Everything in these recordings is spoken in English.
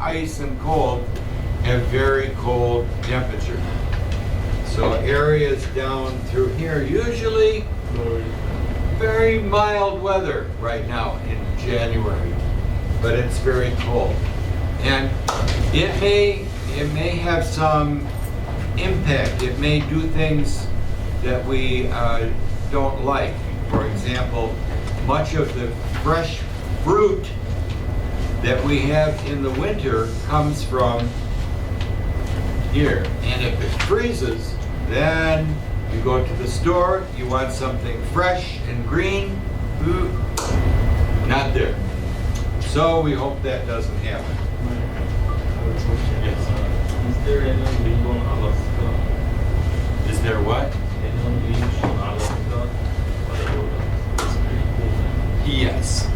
ice and cold have very cold temperatures. So areas down through here, usually very mild weather right now in January, but it's very cold. And it may have some impact. It may do things that we don't like. For example, much of the fresh fruit that we have in the winter comes from here. And if it freezes, then you go to the store, you want something fresh and green, not there. So we hope that doesn't happen. Yes. Is there any wind on Alaska? Is there what? Any wind on Alaska? Yes.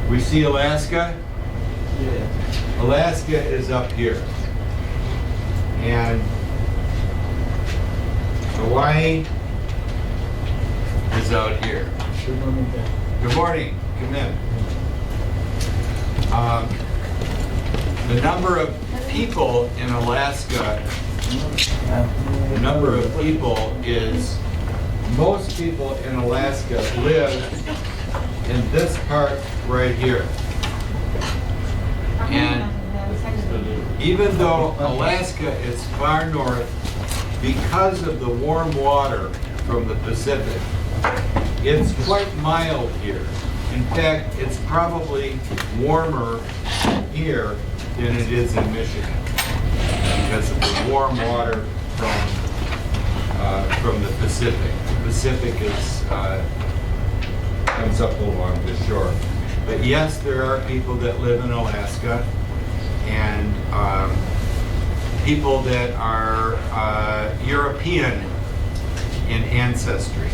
We see Alaska. Yeah. Alaska is up here. And Hawaii is out here. Good morning. Come in. The number of people in Alaska, the number of people is, most people in Alaska live in this part right here. And even though Alaska is far north, because of the warm water from the Pacific, it's quite mild here. In fact, it's probably warmer here than it is in Michigan because of the warm water from the Pacific. The Pacific is comes up along the shore. But yes, there are people that live in Alaska, and people that are European in ancestry.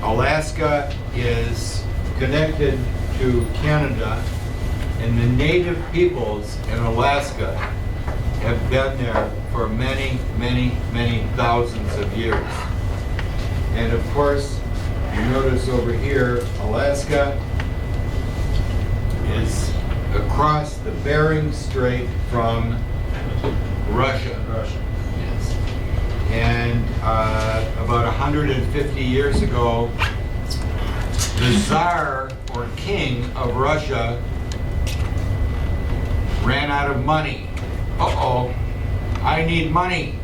Alaska is connected to Canada, and the native peoples in Alaska have been there for many, many, many thousands of years. And of course, you notice over here, Alaska is across the Bering Strait from Russia. Yes. And about 150 years ago, the Tsar or King of Russia ran out of money. Uh-oh, I need money.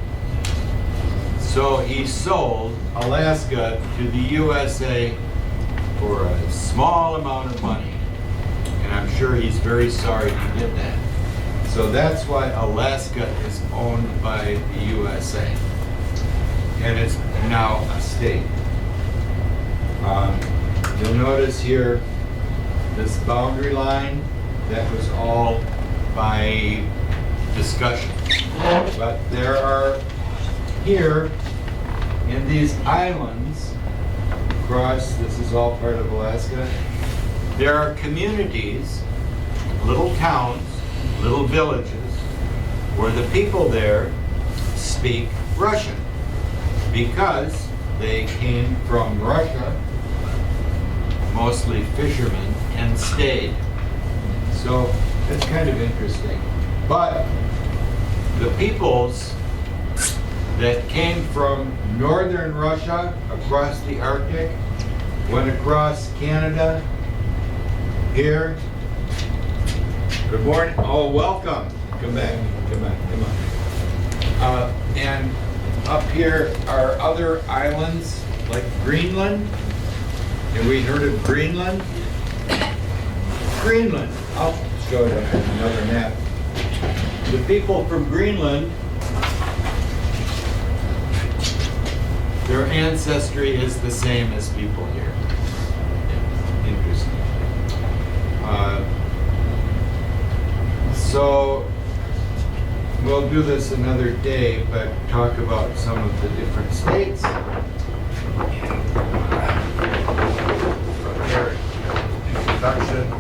So he sold Alaska to the USA for a small amount of money. And I'm sure he's very sorry he did that. So that's why Alaska is owned by the USA. And it's now a state. You'll notice here this boundary line, that was all by discussion. But there are here in these islands across, this is all part of Alaska, there are communities, little towns, little villages, where the people there speak Russian because they came from Russia, mostly fishermen, and stayed. So it's kind of interesting. But the peoples that came from northern Russia across the Arctic, went across Canada, here. Good morning. Oh, welcome. Come back. Come on. Come on. And up here are other islands like Greenland. Have we heard of Greenland? Greenland. I'll show you another map. The people from Greenland, their ancestry is the same as people here. Interesting. So we'll do this another day, but talk about some of the different states. Prepare introduction.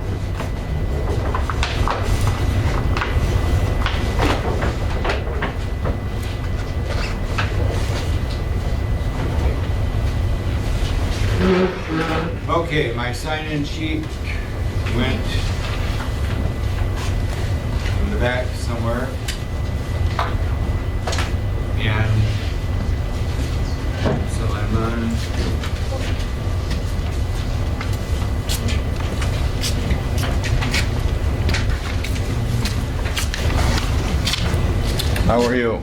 Okay, my sign-in sheet went in the back somewhere. And so I'm on. How are you?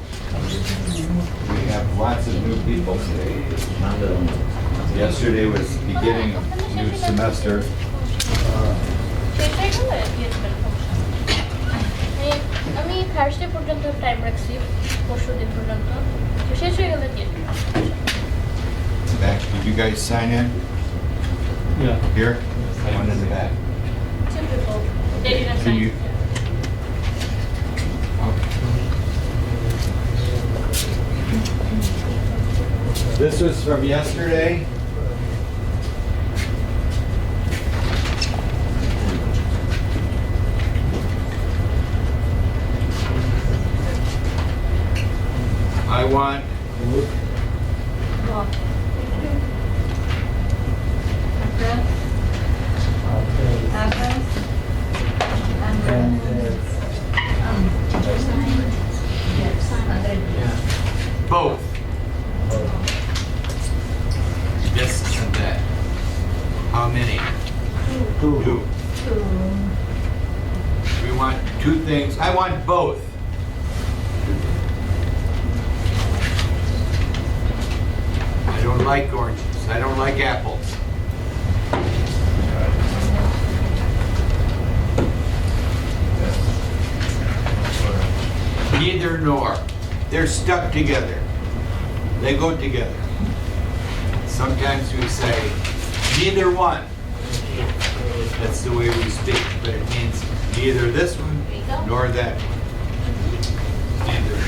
We have lots of new people today. Yesterday was beginning of new semester. আমি Thursday পর্যন্ত time রাখছি, পরশু দিন পর্যন্ত তো শেষ হয়ে গেলে দিয়ে Back. Did you guys sign in? Yeah. Here? One in the back. two people they didn't Can sign. you- This was from yesterday. I want both this and that. How many? Two. We want two things. I want both. I don't like oranges. I don't like apples. Neither nor. They're stuck together. They go together. Sometimes we say, neither one. That's the way we speak, but it means neither this one nor that one. Neither.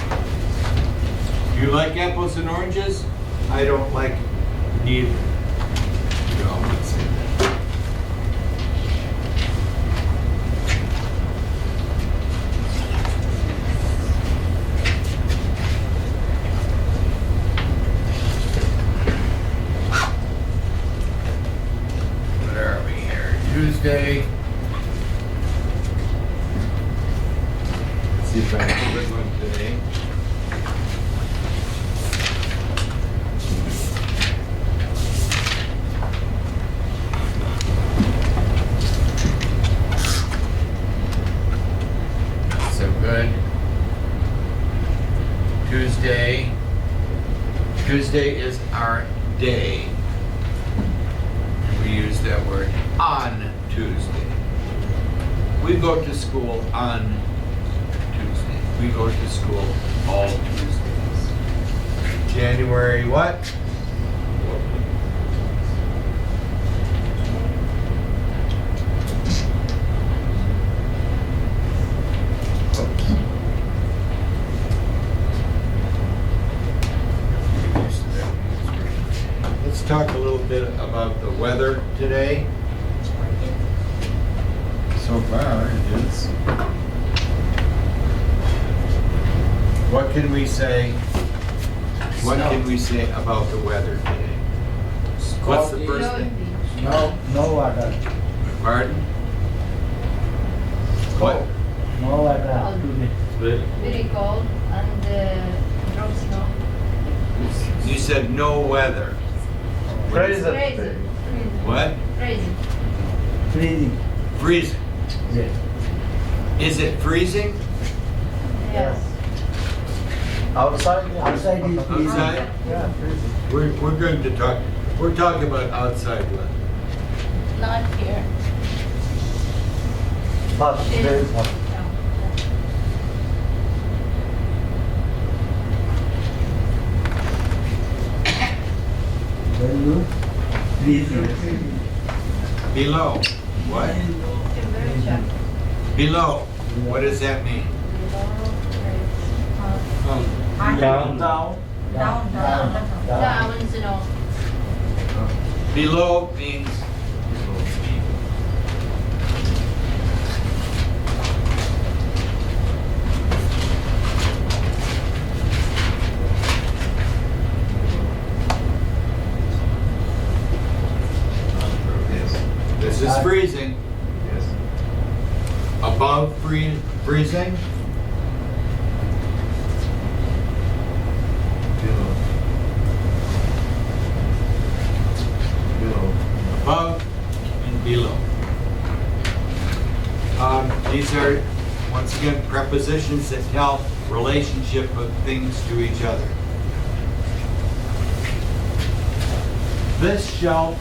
You like apples and oranges? I don't like neither. You all would say that. What are we here? Tuesday. Let's see if I have a good one today. So good. Tuesday. Tuesday is our day. We use that word on Tuesday. We go to school on Tuesday. We go to school all Tuesdays. January what? Let's talk a little bit about the weather today. So far, it is. What can we say? What can we say about the weather today? What's the first thing? No water. Pardon? What? No water today. Very cold and drop snow. You said no weather. Crazy. What? Crazy. Freezing. Freezing. Yes. Is it freezing? Yes. Outside? Outside is freezing. Outside? Yeah, freezing. We're going to talk, we're talking about outside weather. not here. Hot, very hot. Very good. Freezing. Below. What? Temperature. Below. What does that mean? Down. Down. Down, snow. Below means using? Below. Below. Above and below. These are, once again, prepositions that tell relationship of things to each other. This shelf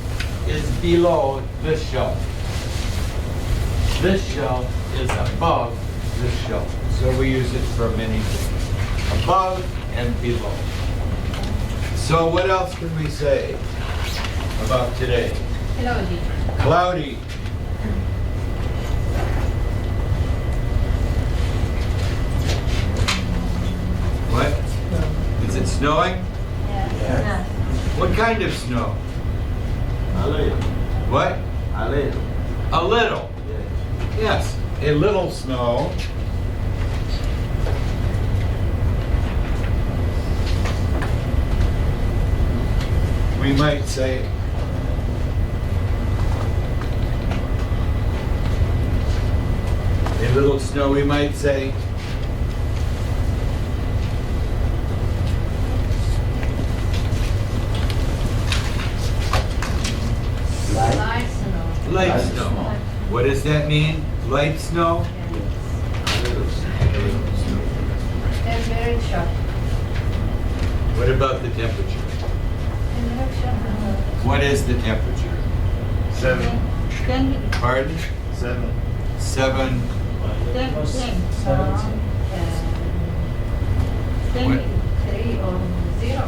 is below this shelf. This shelf is above this shelf. So we use it for many things. Above and below. So what else can we say about today? Cloudy. Cloudy. What? Is it snowing? Yes. What kind of snow? A little. What? A little. A little. Yes. Yes, a little snow. We might say a little snow, we might say Light snow. light Light snow. snow. What does that mean? Light snow? Yes. A little. They're very sharp. What about the temperature? And very sharp. What is the temperature? 7. 10, Pardon? 7. 7. 10, 10, 17. 10. 3 or 0.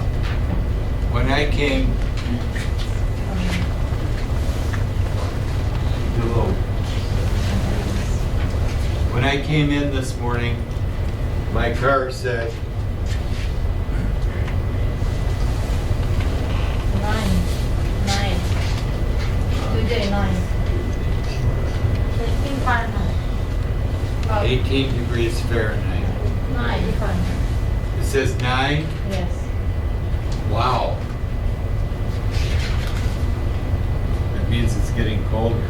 When I came Below. When I came in this morning, my car said 9. Today 9. 15 Fahrenheit. Oh, 18 degrees Fahrenheit. 9 Fahrenheit. It says 9. yes. Wow. That means it's getting colder.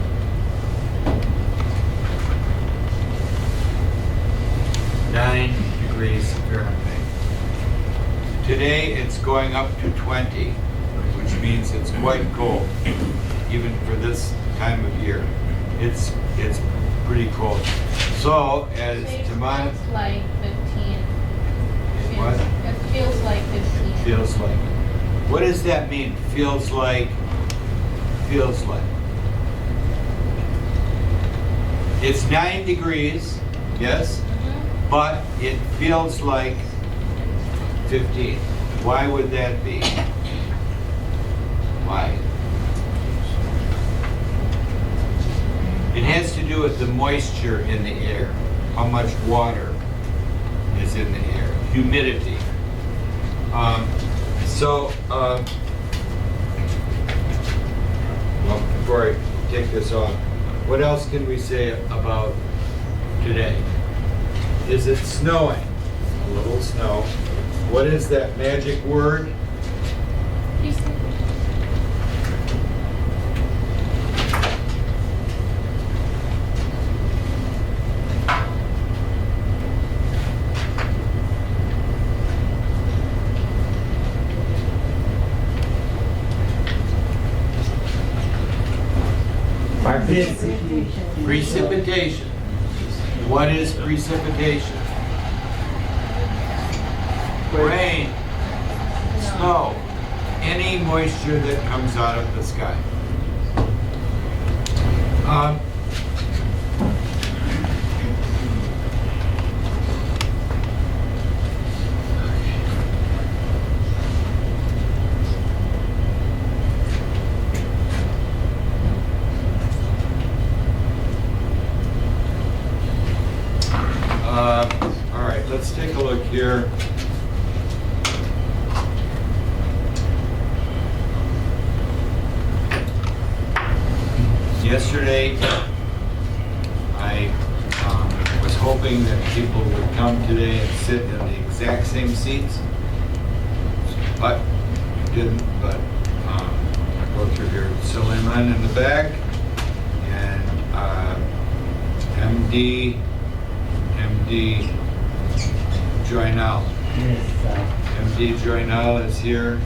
Degrees Fahrenheit. Today it's going up to 20, which means it's quite cold, even for this time of year. It's pretty cold. So as It Tamana feels like 15. What? It feels like 15. feels like, what does that mean? Feels like. Feels like. It's 9 degrees, yes, Mhm. but it feels like 15. Why would that be? Why? It has to do with the moisture in the air, how much water is in the air, humidity. Well, before I take this off, what else can we say about today? Is it snowing? A little snow. What is that magic word? Precipitation. What is precipitation? Rain, snow, any moisture that comes out of the sky. All right, let's take a look here. Yesterday, I was hoping that people would come today and sit in the exact same seats, but didn't. But I go through here, Suleiman in the back, and MD MD Joynal. Yes, MD Joynal is here.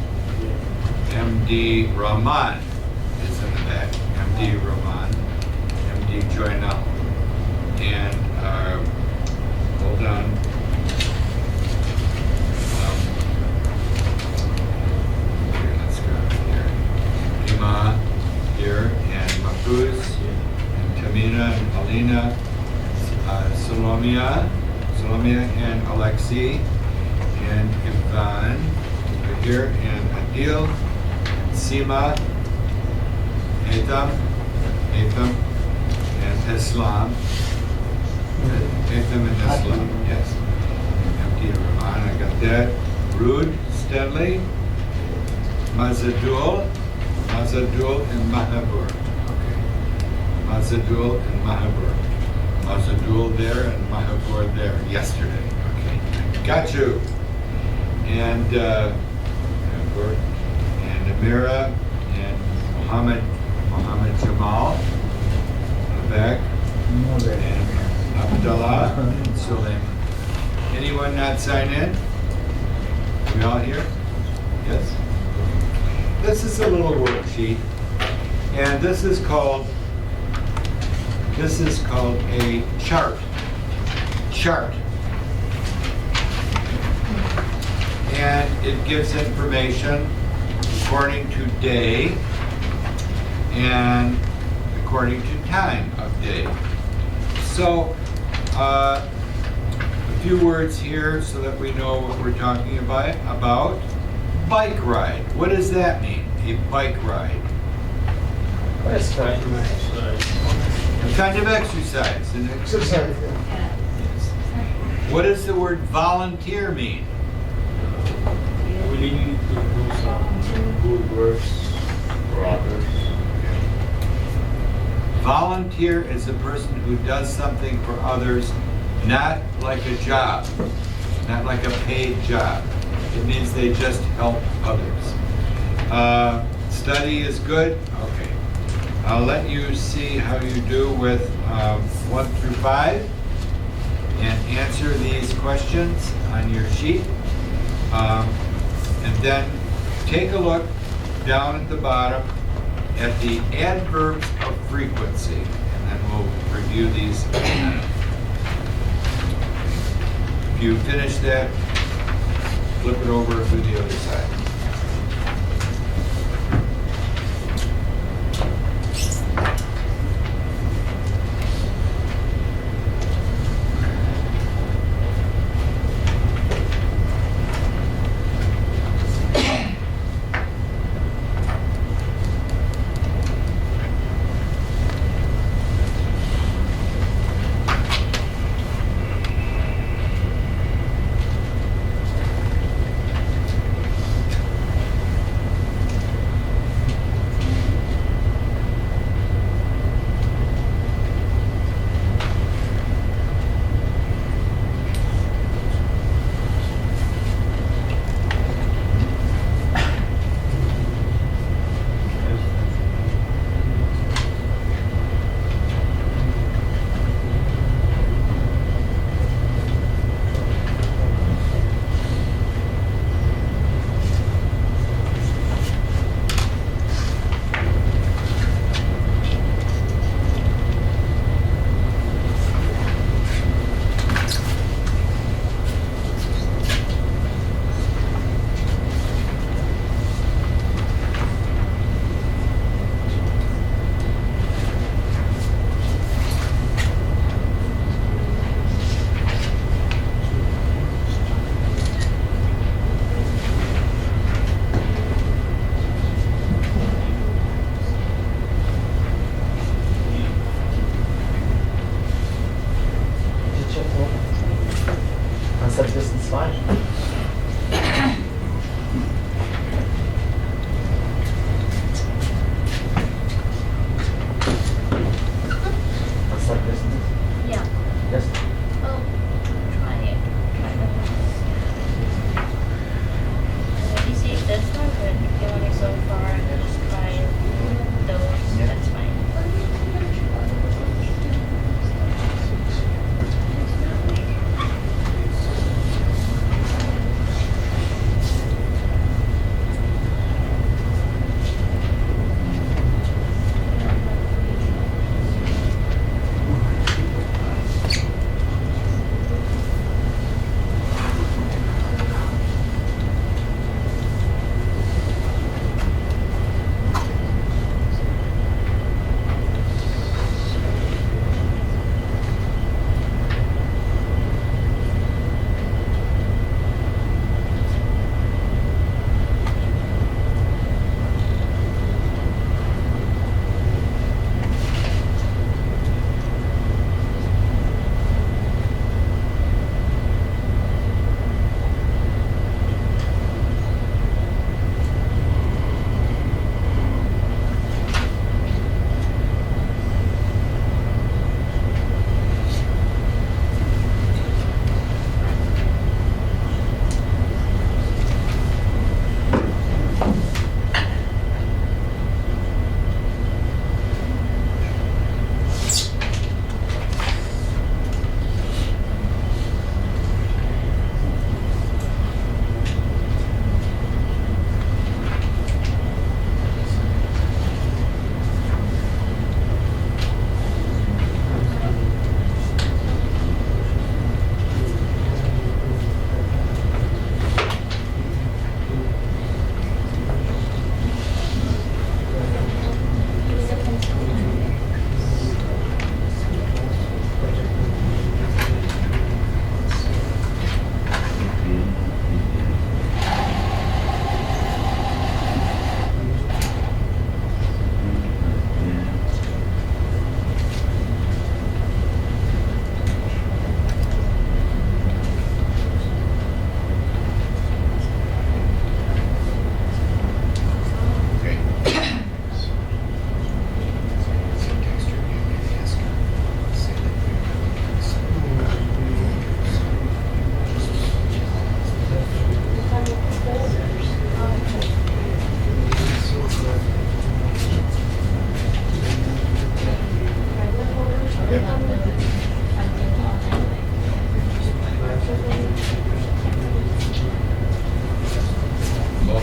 MD Rahman is in the back. MD Rahman. MD Joynal. And hold on. Here, let's go here. Ima here, and Mahfouz, and Tamina, and Alina, Salomia, and Alexei, and Ivan over here, and Adil, and Sima, Atham, and Islam. Atham and Islam, yes. MD Rahman, I got that. Rud, Stanley, Mazadul, and Mahabur. Okay. Mazadul and Mahabur. Mazadul there and Mahabur there yesterday. Okay. Got you. And Mahabur, and Amira, and Muhammad Jamal in the back, and Abdullah and Suleiman. Anyone not sign in? We all here? Yes? This is a little worksheet, and this is called a chart. And it gives information according to day and according to time of day. So, a few words here so that we know what we're talking about. Bike ride. What does that mean? A bike ride. Exercise. A kind of exercise. An exercise. Yeah. What does the word volunteer mean? Willing to do some good works for others. Volunteer is a person who does something for others, not like a job, not like a paid job. It means they just help others. Study is good? Okay. I'll let you see how you do with 1 through 5 and answer these questions on your sheet. And then take a look down at the bottom at the adverbs of frequency, and then we'll review these. If you finish that, flip it over to the other side.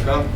Come.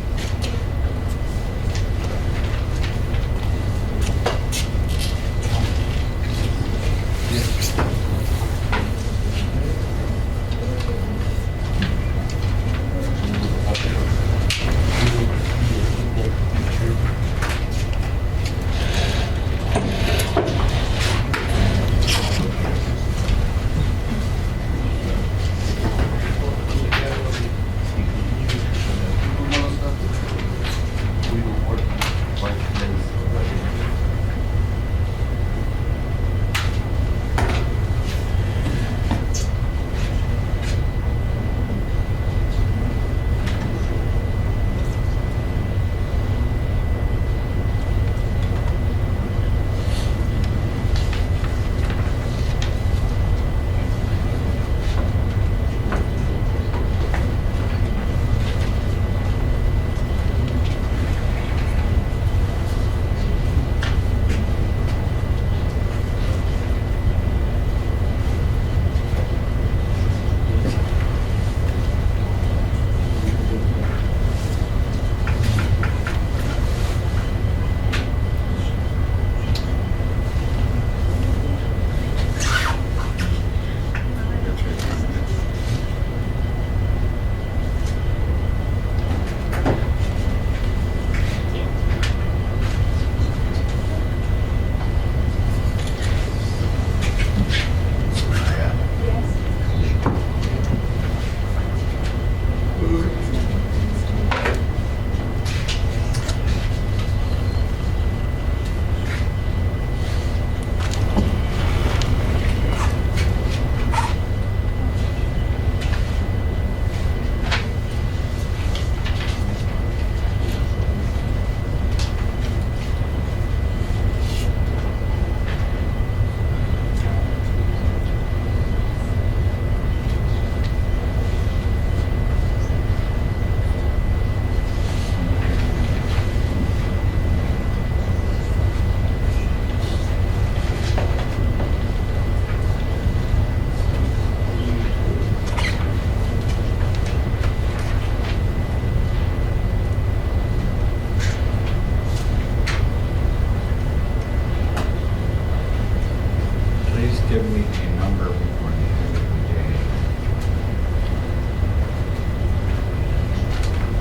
Give me a number before the end of the day.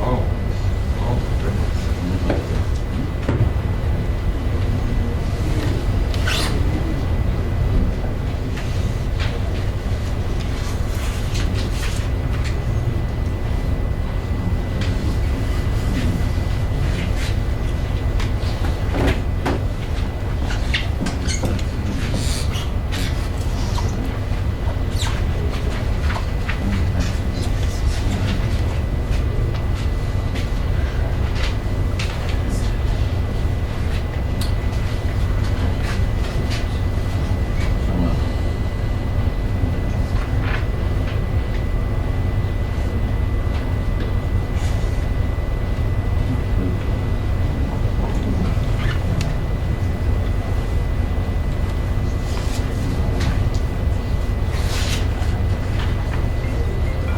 Oh, goodness.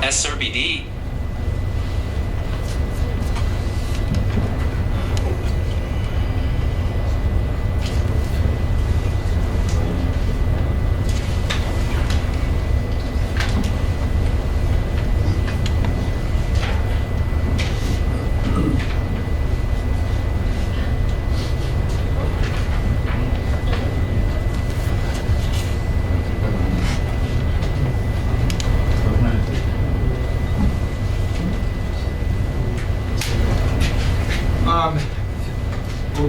SRBD.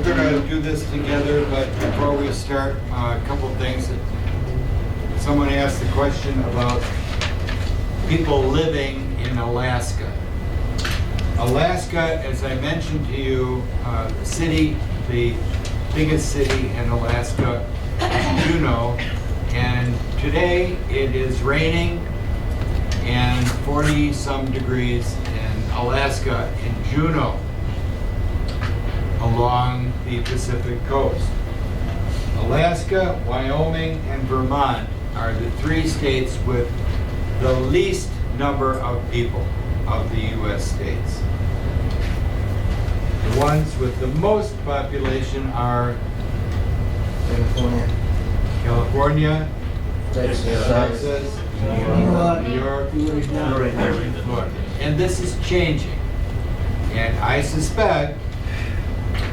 We're gonna do this together, but before we start, a couple things. Someone asked the question about people living in Alaska. Alaska, as I mentioned to you, the biggest city in Alaska is Juneau, and today it is raining and 40-some degrees in Alaska, in Juneau, along the Pacific coast. Alaska, Wyoming, and Vermont are the three states with the least number of people of the U.S. states. The ones with the most population are California. California, Texas. Texas, New York, Florida. And this is changing. And I suspect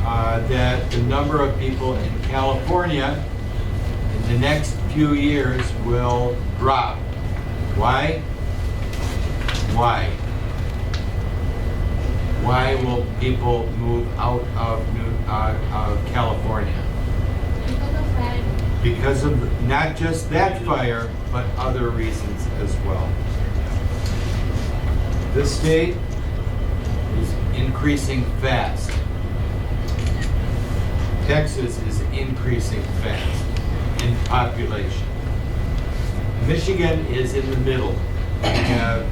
that the number of people in California in the next few years will drop. Why? Why? Why will people move out of California? Because of fire. Because of not just that fire, but other reasons as well. This state is increasing fast. Texas is increasing fast in population. Michigan is in the middle. We have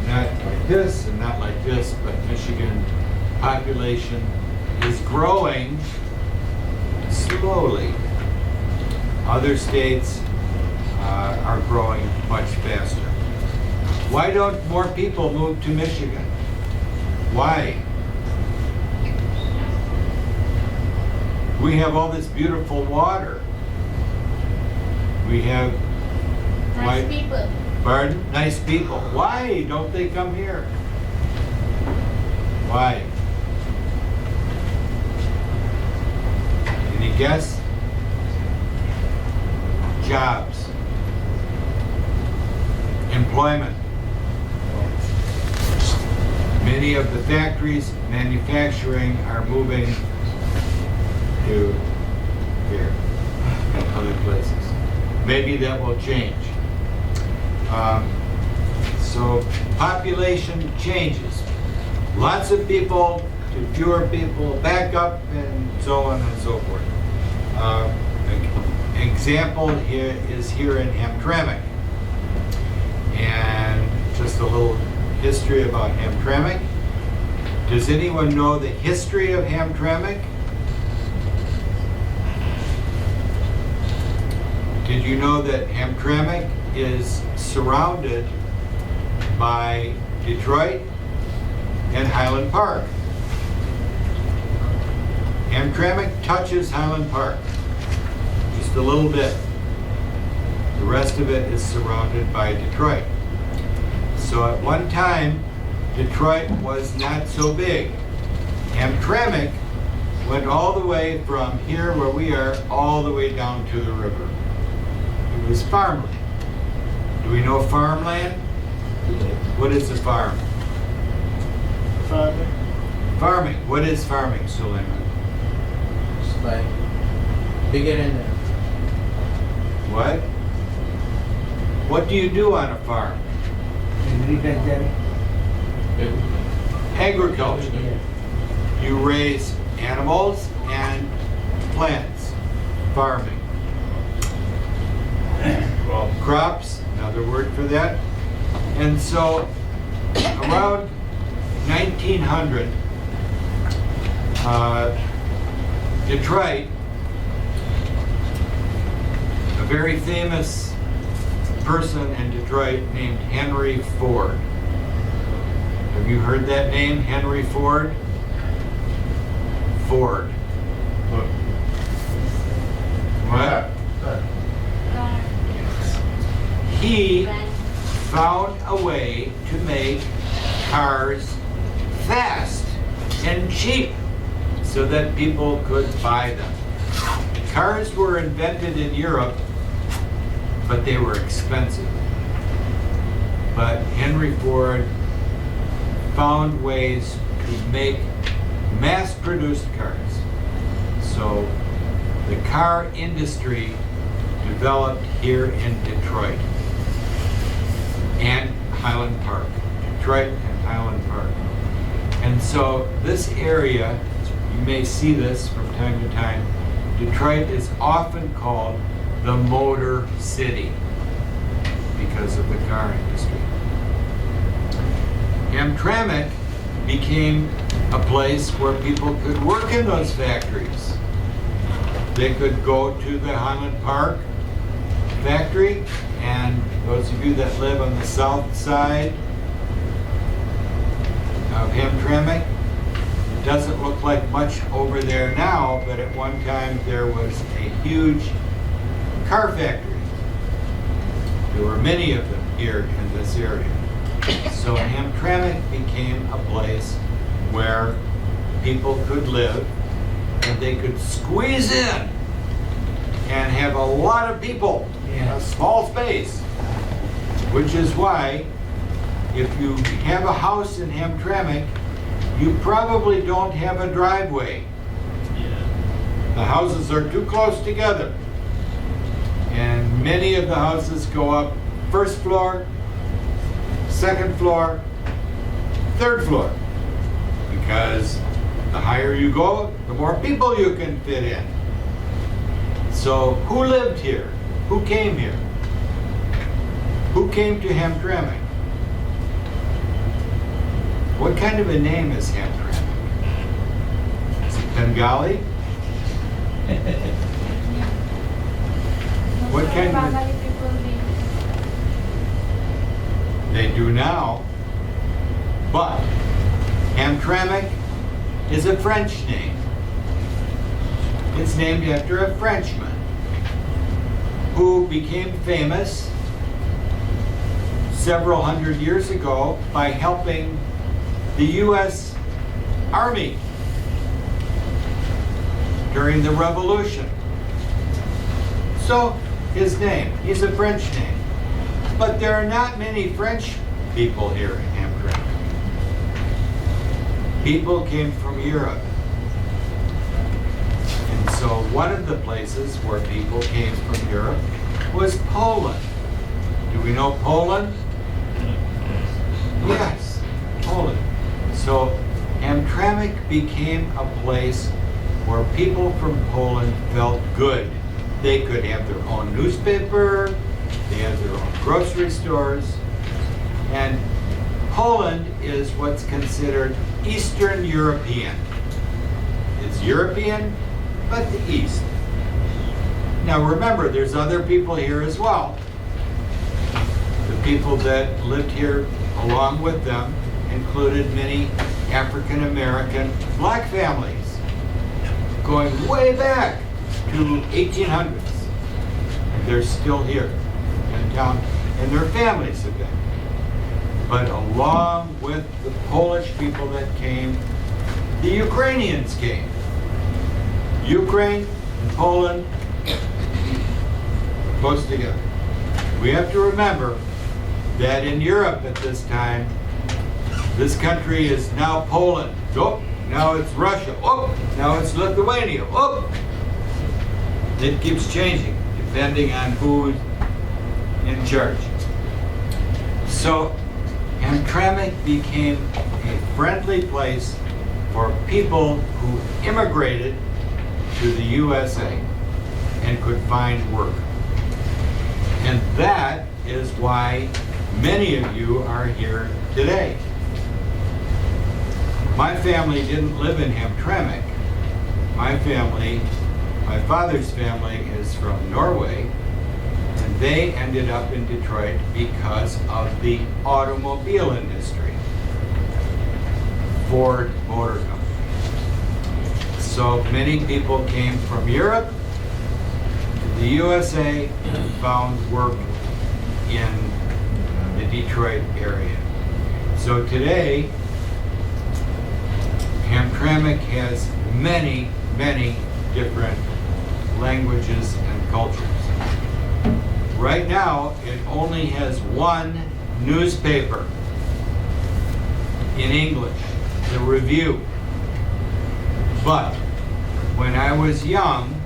not like this and not like this, but Michigan population is growing slowly. Other states are growing much faster. Why don't more people move to Michigan? Why? We have all this beautiful water. We have Nice Why- people. Pardon? Nice people. Why don't they come here? Why? Any guess? Jobs. Employment. Many of the factories, manufacturing are moving to here and other places. Maybe that will change. So population changes. Lots of people to fewer people, back up, and so on and so forth. An example here is here in Hamtramck. And just a little history about Hamtramck. Does anyone know the history of Hamtramck? Did you know that Hamtramck is surrounded by Detroit and Highland Park? Hamtramck touches Highland Park, just a little bit. The rest of it is surrounded by Detroit. So at one time, Detroit was not so big. Hamtramck went all the way from here where we are, all the way down to the river. It was farmland. Do we know farmland? What is a farm? Farming. Farming. What is farming, Suleiman? It's like beginning. What? What do you do on a farm? Agriculture. You raise animals and plants. Farming. Crops, another word for that. And so around 1900, Detroit, a very famous person in Detroit named Henry Ford. Have you heard that name, Henry Ford? Ford. What? Car. He Van. found a way to make cars fast and cheap so that people could buy them. Cars were invented in Europe, but they were expensive. But Henry Ford found ways to make mass-produced cars. So the car industry developed here in Detroit and Highland Park. Detroit and Highland Park. And so this area, you may see this from time to time, Detroit is often called the Motor City because of the car industry. Hamtramck became a place where people could work in those factories. They could go to the Highland Park factory, and those of you that live on the south side of Hamtramck, like much over there now, but at one time there was a huge car factory. There were many of them here in this area. So Hamtramck became a place where people could live and they could squeeze in and have a lot of people in a small space. Which is why if you have a house in Hamtramck, you probably don't have a driveway. The houses are too close together. And many of the houses go up first floor, second floor, third floor. Because the higher you go, the more people you can fit in. So who lived here? Who came here? Who came to Hamtramck? What kind of a name is Hamtramck? Is it Bengali? What kind of... Bengali people They do now, but Hamtramck is a French name. It's named after a Frenchman who became famous several hundred years ago by helping the U.S. Army during the Revolution. So his name, he's a French name. But there are not many French people here in Hamtramck. People came from Europe. And so one of the places where people came from Europe was Poland. Do we know Poland? Yes, Poland. So Hamtramck became a place where people from Poland felt good. They could have their own newspaper, they had their own grocery stores, and Poland is what's considered Eastern European. It's European, but the East. Now remember, there's other people here as well. The people that lived here along with them included many African American black families going way back to 1800s. And they're still here in town, and their families have been. But along with the Polish people that came, the Ukrainians came. Ukraine and Poland, close together. We have to remember that in Europe at this time, this country is now Poland. Oh, now it's Russia. Oh, now it's Lithuania. Oh, it keeps changing depending on who's in charge. So Hamtramck became a friendly place for people who immigrated to the USA and could find work. And that is why many of you are here today. My family didn't live in Hamtramck. My family, my father's family, is from Norway, and they ended up in Detroit because of the automobile industry. Ford Motor Company. So many people came from Europe to the USA and found work in the Detroit area. So today, Hamtramck has many, many different languages and cultures. Right now, it only has one newspaper in English, the Review. But when I was young,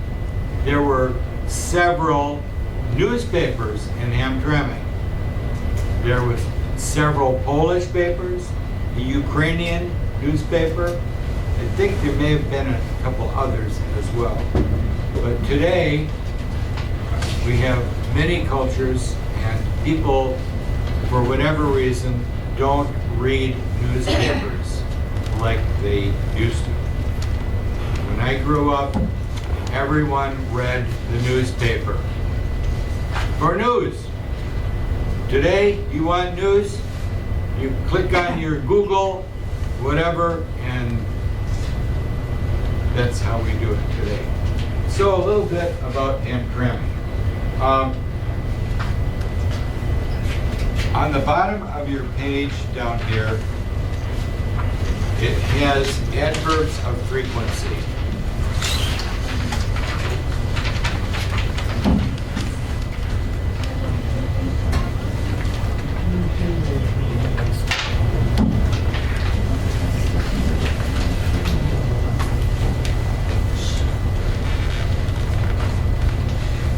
there were several newspapers in Hamtramck. There was several Polish papers, the Ukrainian newspaper. I think there may have been a couple others as well. But today, we have many cultures, and people, for whatever reason, don't read newspapers like they used to. When I grew up, everyone read the newspaper for news. Today, you want news? You click on your Google, whatever, and That's how we do it today. So a little bit about Hamtramck. On the bottom of your page down here, it has adverbs of frequency.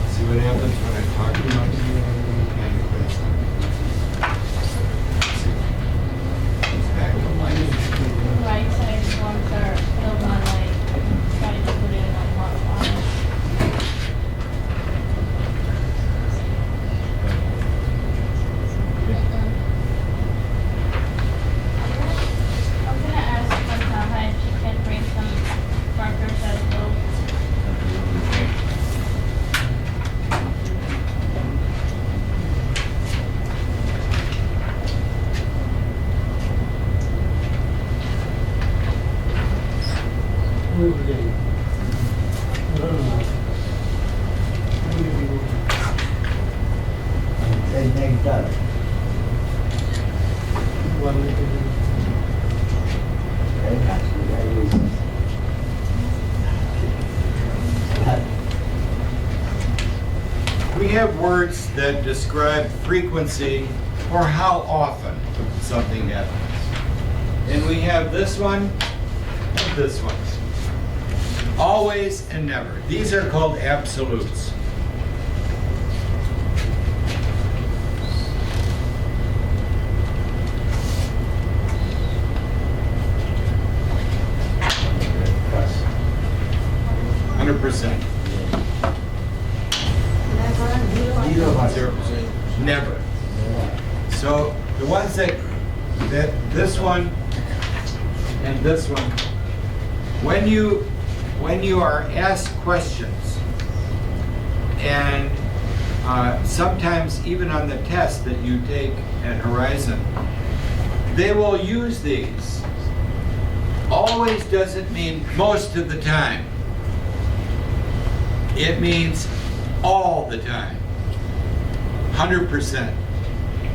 See what happens when I talk too much? It's back to life. Right side ones are filled on like trying to put it in like hot water. I'm gonna ask Fatama if she can bring some markers as well. We have words that describe frequency or how often something happens. And we have this one and this one. Always and never. These are called absolutes. %. Never. 0%. Never. So the ones that this one and this one, when you are asked questions, and sometimes even on the test that you take at Horizon, they will use these. Always doesn't mean most of the time. It means all the time, 100%.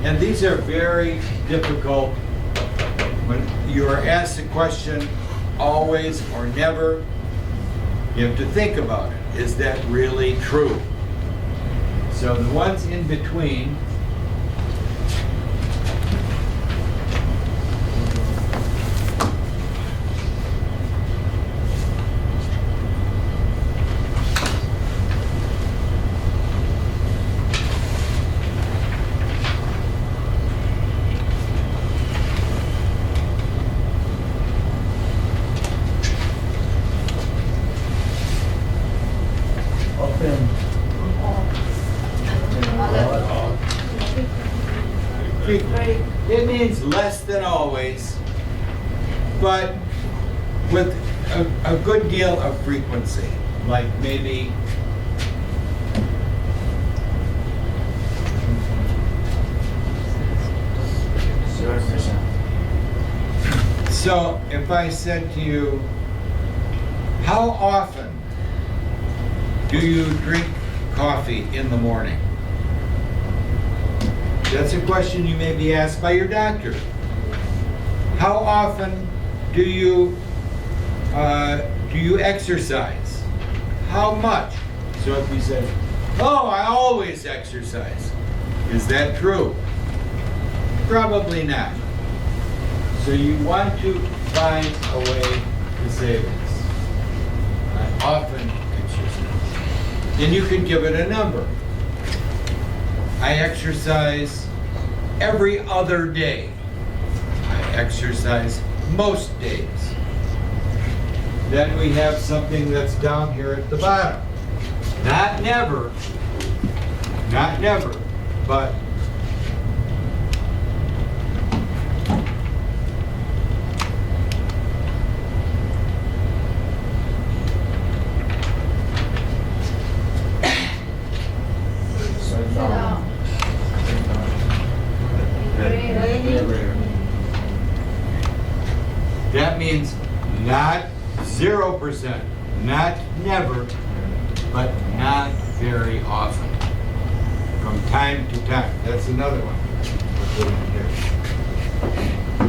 And these are very difficult. When you are asked a question, always or never, you have to think about it. Is that really true? So the ones in between, it means less than always, but with a good deal of frequency, like maybe so if I said to you, how often do you drink coffee in the morning? That's a question you may be asked by your doctor. How often do you exercise? How much? So if you said, oh, I always exercise, is that true? Probably not. So you want to find a way to say this. I often exercise. And you can give it a number. I exercise every other day. I exercise most days. Then we have something that's down here at the bottom. Not never, but that means not 0%. Not never, but not very often. From time to time. That's another one. We'll put in here.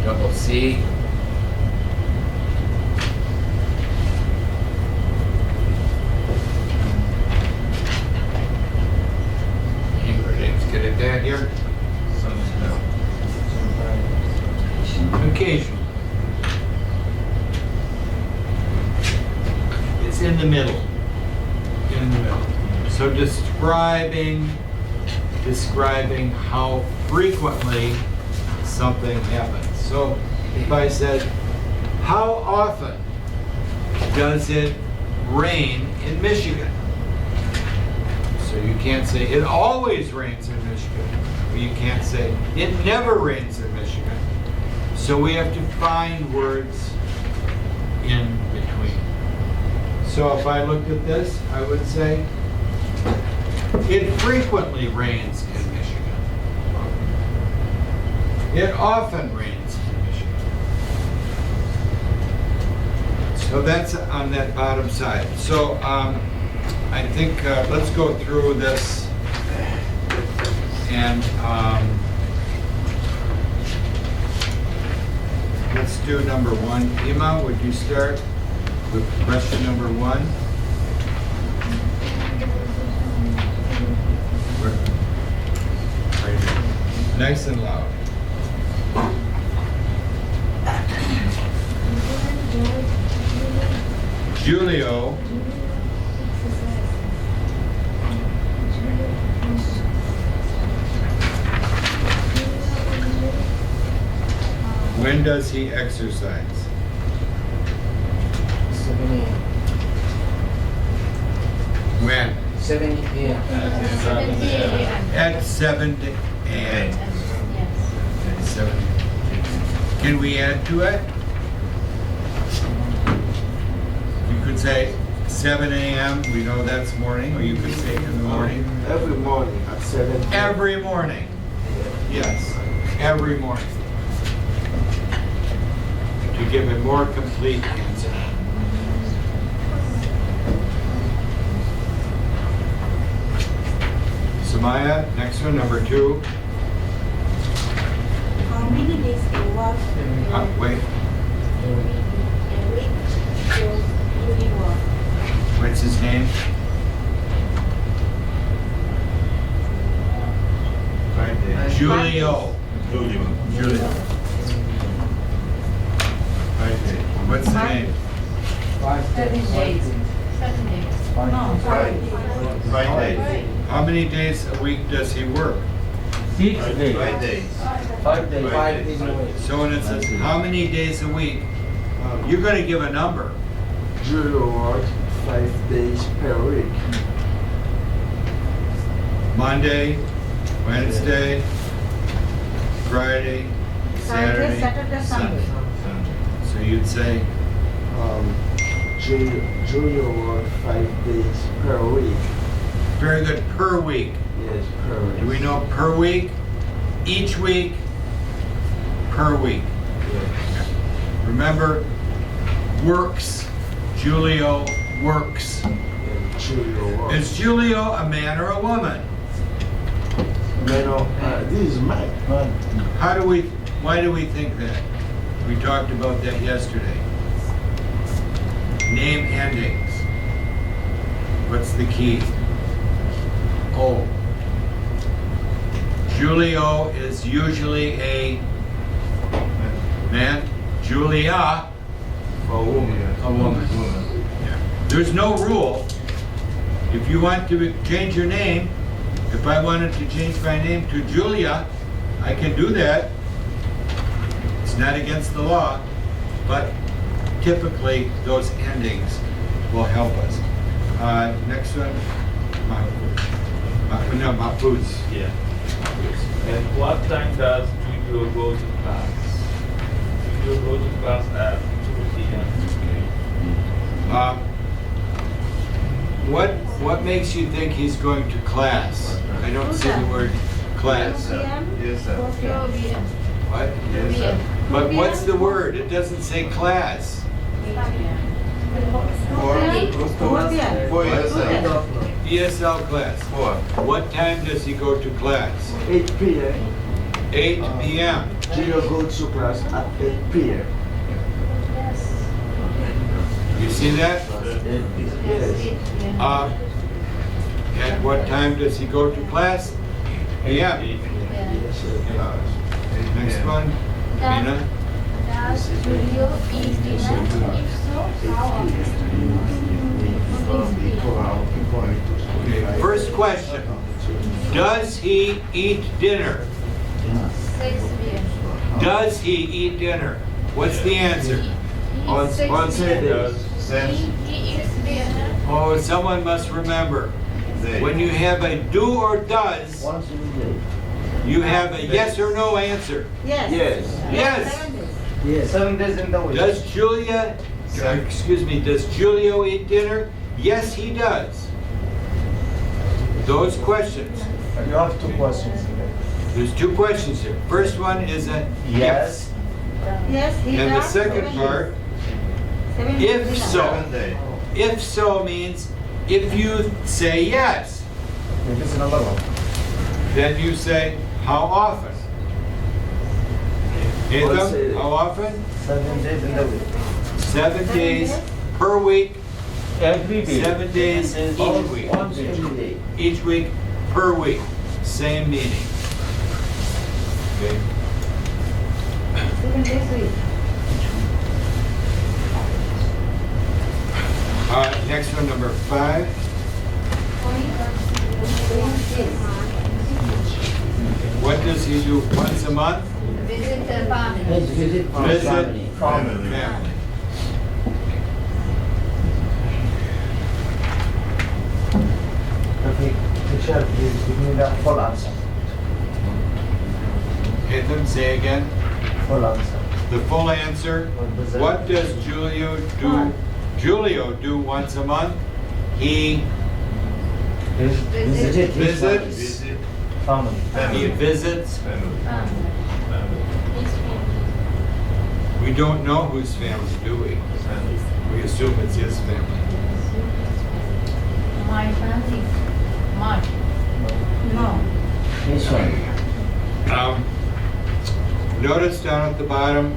Double C. Let's get it down here. Occasional. It's in the middle. In the middle. So describing how frequently something happens. So if I said, how often does it rain in Michigan? So you can't say, it always rains in Michigan. Or you can't say, it never rains in Michigan. So we have to find words in between. So if I looked at this, I would say, it frequently rains in Michigan. It often rains in Michigan. So that's on that bottom side. So I think let's go through this and let's do number one. Ima, would you start with question number one? Right here. Nice and loud. Julio when does he exercise? 7 a.m. When? 7 a.m. 70 a.m. At 7 a.m. Yes. At 7. Can we add to it? You could say 7 a.m. We know that's morning, or you could say in the morning. Every morning at 7. Every morning. Yes, every morning. To give a more complete answer. Samaya, next one, number two. How many days you work? Wait, A week. So you work. what's his name? Julio. Julio. What's the name? 7 days. 7 days. No, 5 days. Friday. How many days a week does he work? 6 days. 5 days. 5 days. 5 days a week. So when it says how many days a week, you're going to give a number. Julio works 5 days per week. Monday, Wednesday, Friday, Saturday, Sunday. So you'd say, Julio works 5 days per week. very good, per week. Yes, per week. Do we know per week? Each week, per week. Yes. Remember, works. Julio works. And Julio works. Is Julio a man or a woman? This is Mike. Why do we think that? We talked about that yesterday. Name endings. What's the key? O. Julio is usually a man. Julia, A woman. a woman. Yeah. There's no rule. If you want to change your name, if I wanted to change my name to Julia, I can do that. It's not against the law, but typically those endings will help us. Next one, Mahfouz. Yeah. And what time does Julio go to class? You go to class at 2 p.m. What makes you think he's going to class? I don't see the word class. Yes, sir. What? Yes, sir. But what's the word? It doesn't say class. 4 Yes, sir. ESL class. 4. What time does he go to class? 8 p.m. 8 p.m. Gio goes to class at 8 p.m. You see that? Yes. At what time does he go to class? Yeah. Yes, sir. Next one. Mina. Does Julio eat dinner? If so, how often? Okay. First question. Does he eat dinner? 6 p.m. Does he eat dinner? What's the answer? On Saturdays. He eats dinner. Oh, someone must remember. When you have a do or does, Once in a day. you have a yes or no answer. Yes. Yes. Yes. 7 days. Yes. 7 days in the week. Does Julio eat dinner? Yes, he does. Those questions. You have 2 questions. There's 2 questions here. First one is a yes. Yes, he And the does. second 7 part, days. 7 if days. so. If so means if you say yes, This is number 1. then you say how often. Nathan, how often? 7 days in the week. 7 days per week, Every day. 7 days each week. Once every day. Each week, per week. Same meaning. Okay. 7 days a week. Next one, number 5. What does he do once a month? Visit the family. Visit from Visit family. family. Okay, teacher, please give me the full answer. Nathan, say again. Full answer. The full answer. What does Julio do once a month? He Visit his visits. family. He visits. We don't know whose family, do we? We assume it's his family. My family. Mine. No. This one. Notice down at the bottom,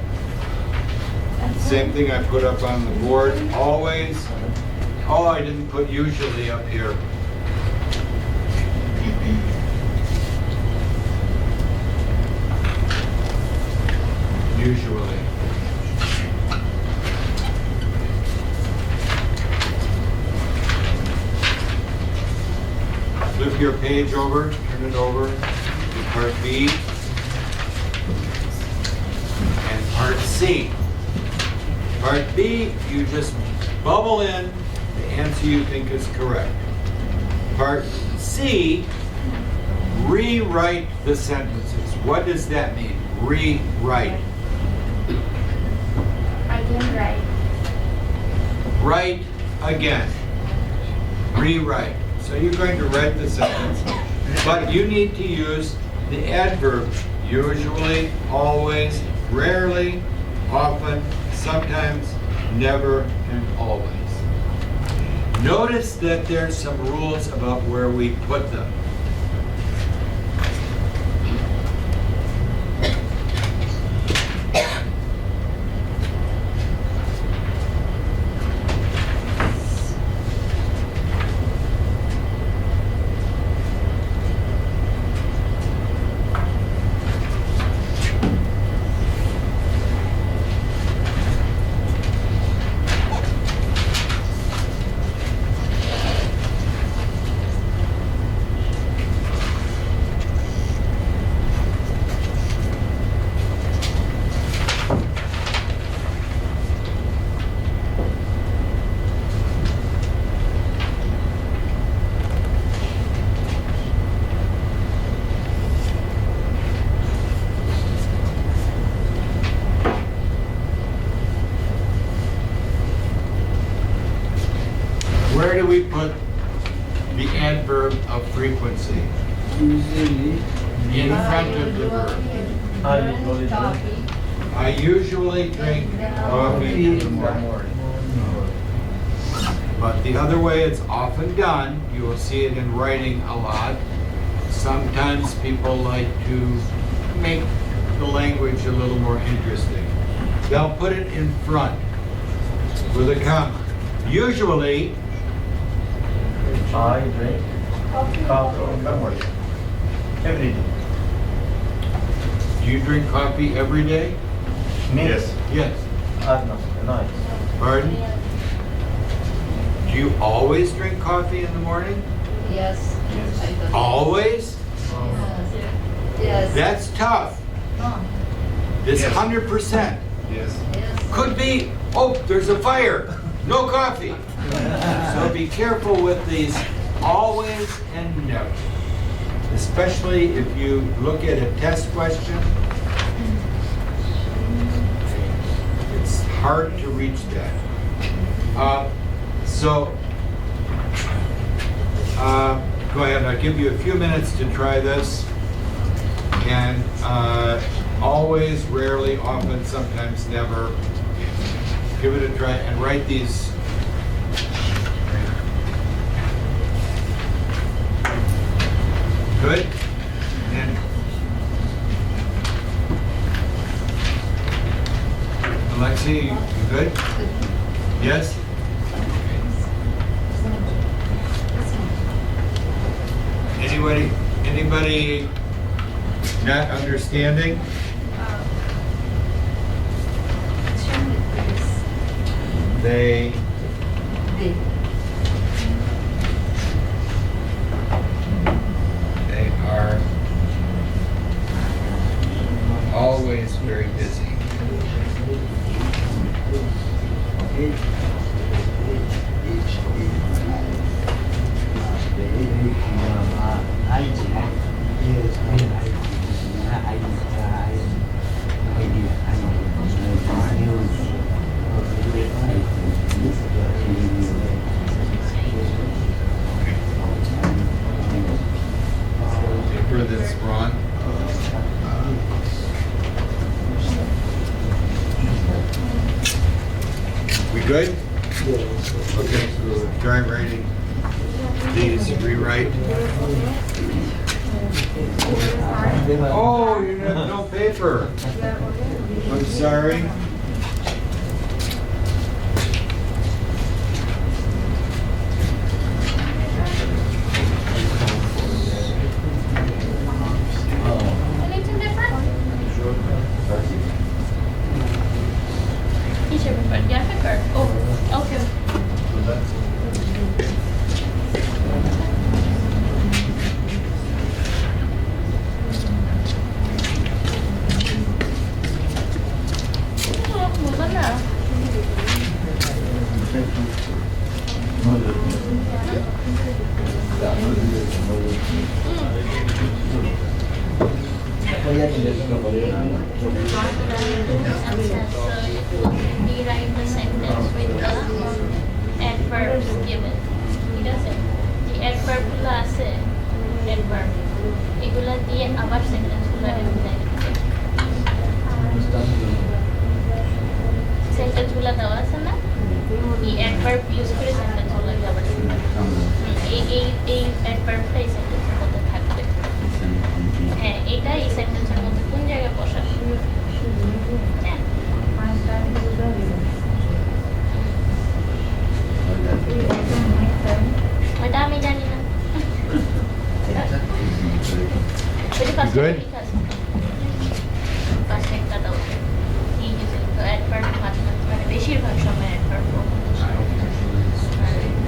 same thing I put up on the board, always. Oh, I didn't put usually up here. Usually. Flip your page over, turn it over to part B and part C. Part B, you just bubble in the answer you think is correct. Part C, rewrite the sentences. What does that mean? Rewrite. Again, right. Write again. Rewrite. So you're going to write the sentence, but you need to use the adverbs. Usually, always, rarely, often, sometimes, never, and always. Notice that there's some rules about where we put them. substantive the verb. I usually drink Coffee. I usually drink coffee coffee in in the the morning. morning. But the other way it's often done, you will see it in writing a lot. Sometimes people like to make the language a little more interesting. They'll put it in front with a comma. Usually, I drink coffee in the morning. Every day. do you drink coffee every day? Me? Yes. Yes. No, nice. Pardon? Do you always drink coffee in the morning? Yes. Yes. I got Always? Yes. Yes. That's tough. No. It's Yes. 100%. Yes. Yes. Could be, oh, there's a fire, no coffee. So be careful with these always and never. Especially if you look at a test question. It's hard to reach that. Go ahead, I'll give you a few minutes to try this. And always, rarely, often, sometimes, never. Give it a try and write these. Good? And Alexi, you good? Yes? Anybody not understanding? They are always very busy. Paper that's wrong. We good? Okay, so try writing these, rewrite. Oh, you have no paper. I'm sorry. Anything different? Teacher paper, yeah, paper. Oh, okay. Bukan na. Rewrite the sentence with the adverbs given. ঠিক আছে? যে adverb গুলো আছে, adverb, এগুলা দিয়ে আবার sentence গুলো design করতে। Sentence গুলো দেওয়া আছে না? এই adverb use করে sentence গুলো আবার এই adverbটা এই sentence এর মধ্যে থাকবে। হ্যাঁ, এটা এই sentence এর মধ্যে কোন জায়গায় বসাবে? হ্যাঁ। ওইটা আমি জানি না। ওইটা first Good? ঠিক আছে। First একটা দাও। এই যে adverb মানে বেশিরভাগ সময় adverb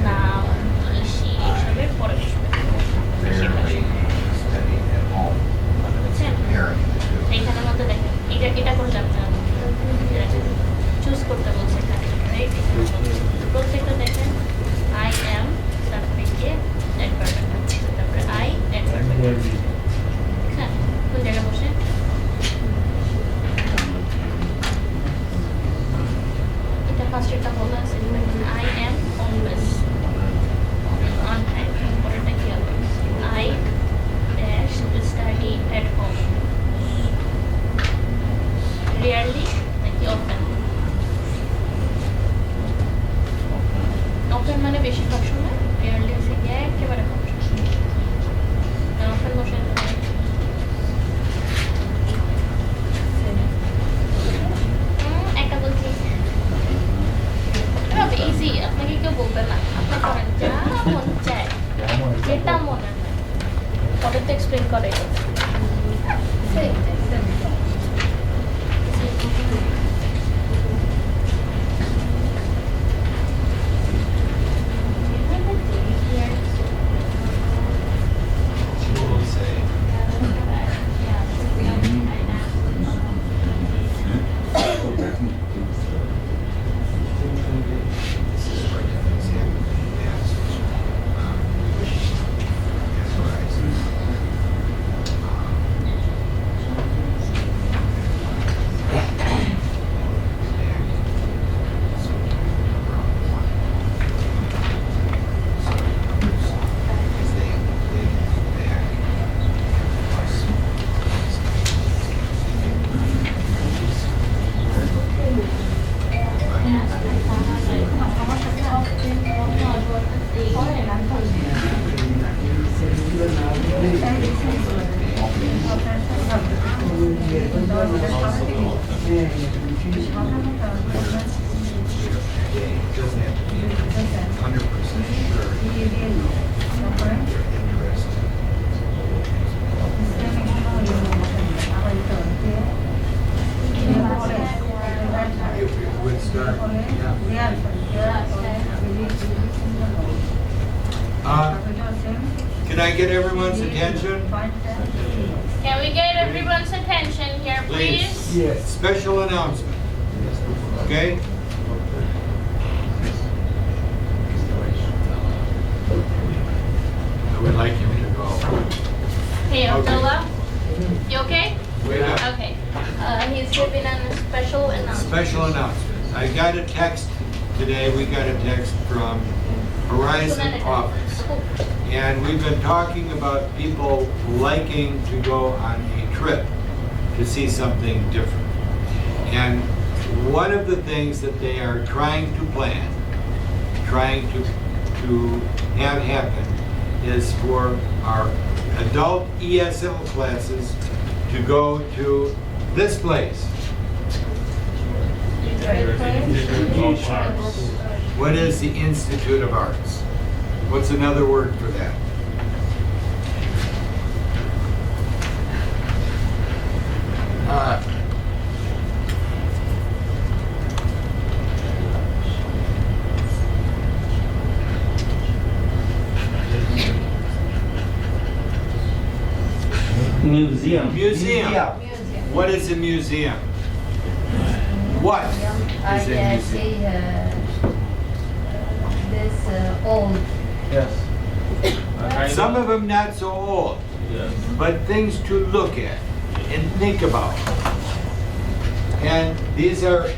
নাম, ইসি, এইসবের পরে বসবে। বেশিরভাগ সময়। বুঝছেন? এইখানের মধ্যে দেখেন, এটা করলে আপনার চুজ করতে বলছে এখানে, রাইট? প্রত্যেকটা দেখেন আই অ্যাম, তারপরে গিয়ে অ্যাডভার্ব, তারপরে আই অ্যাডভার্ব, হ্যাঁ, কোন জায়গায় বসে? এটা ফার্স্ট একটা হলো আছে, I am always on time, পরেরটা কি হবে? I dash study at home, It doesn't have to be 100% sure you're interested. If it would start, yeah. Can I get everyone's attention? Can we get everyone's attention here, please? Yes. Special announcement, okay? I would like you to go. Hey, Abdullah, you okay? Wait up. Okay. He's giving a special announcement. Special announcement. I got a text today, we got a text from Horizon Office. And we've been talking about people liking to go on a trip to see something different. And one of the things that they are trying to plan, trying to have happen, is for our adult ESL classes to go to this place. Of Arts. What is the Institute of Arts? What's another word for that? Museum. Museum. Museum. What is a museum? What I is a can museum? see this old. Yes. Some of them not so old, Yes. but things to look at and think about. And these are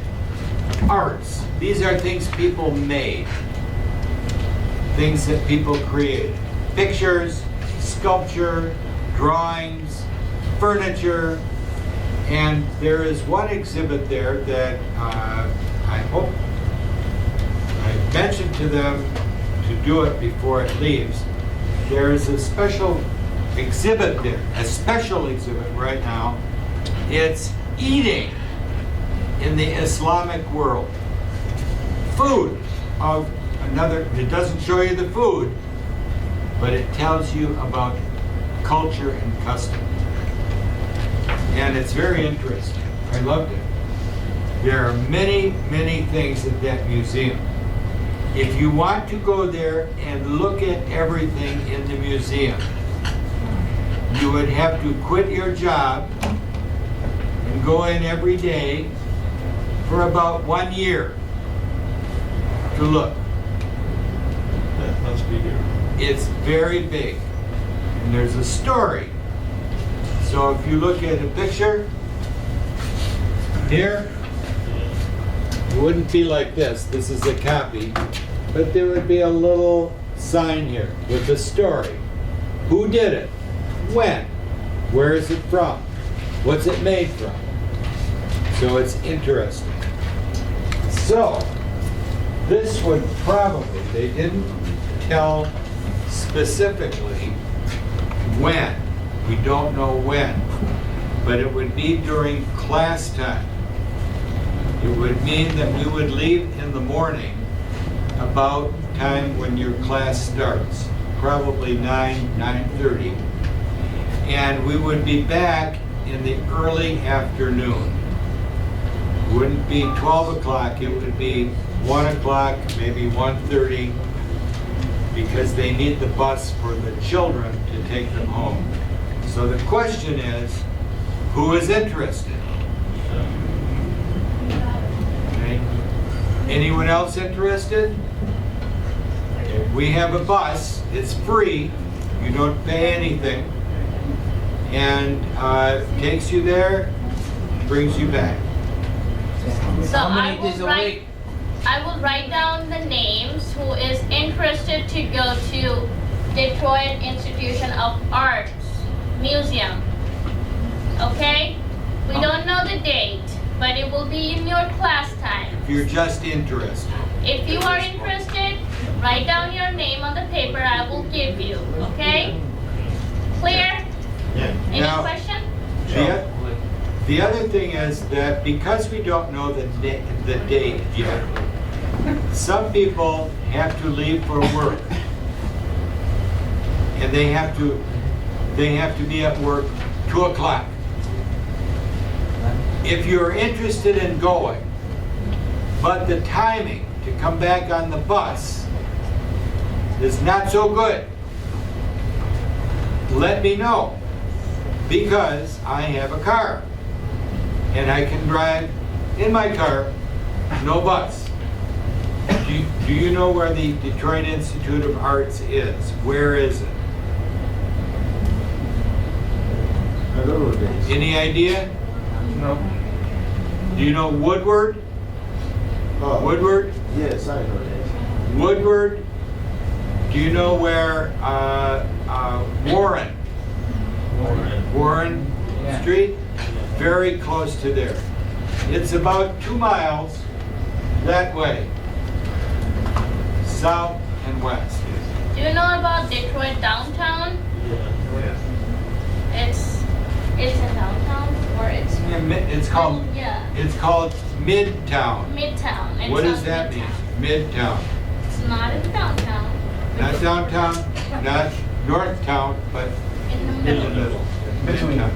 arts. These are things people made, things that people created. Pictures, sculpture, drawings, furniture, and there is one exhibit there that I hope I mentioned to them to do it before it leaves. There is a special exhibit there, a special exhibit right now. It's eating in the Islamic world. Food of another, it doesn't show you the food, but it tells you about culture and custom. And it's very interesting. I loved it. There are many, many things at that museum. If you want to go there and look at everything in the museum, you would have to quit your job and go in every day for about 1 year to look. That must be here. It's very big, and there's a story. So if you look at a picture here, it wouldn't be like this. This is a copy, but there would be a little sign here with the story. Who did it? When? Where is it from? What's it made from? So it's interesting. So this would probably, they didn't tell specifically when. We don't know when, but it would be during class time. It would mean that we would leave in the morning about time when your class starts, probably 9:30. And we would be back in the early afternoon. It wouldn't be 12 o'clock, it would be 1 o'clock, maybe 1:30, because they need the bus for the children to take them home. So the question is, who is interested? Okay. Anyone else interested? We have a bus, it's free, you don't pay anything, and takes you there, brings you back. So I will write down the names who is interested to go to Detroit Institution of Arts Museum. Okay? We don't know the date, but it will be in your class time. If you're just interested. If you are interested, write down your name on the paper I will give you. Okay? Clear? Yeah. Any Now- question? Gia, The other thing is that because we don't know the date yet, some people have to leave for work, and they have to be at work 2 o'clock. If you're interested in going, but the timing to come back on the bus is not so good, let me know, because I have a car and I can drive in my car, no bus. Do you know where the Detroit Institute of Arts is? Where is it? I don't know this. Any idea? No. Do you know Woodward? Oh, Woodward? yes, I know this. Woodward? Do you know where Warren? Warren Yeah. Street? Very close to there. It's about 2 miles that way, south and west. Do you know about Detroit downtown? It's in downtown, or it's It's called Midtown. Midtown. It's What does on that mean? Midtown. Midtown. It's not in downtown. Not downtown, not Northtown, but In the in the middle. middle. Midtown.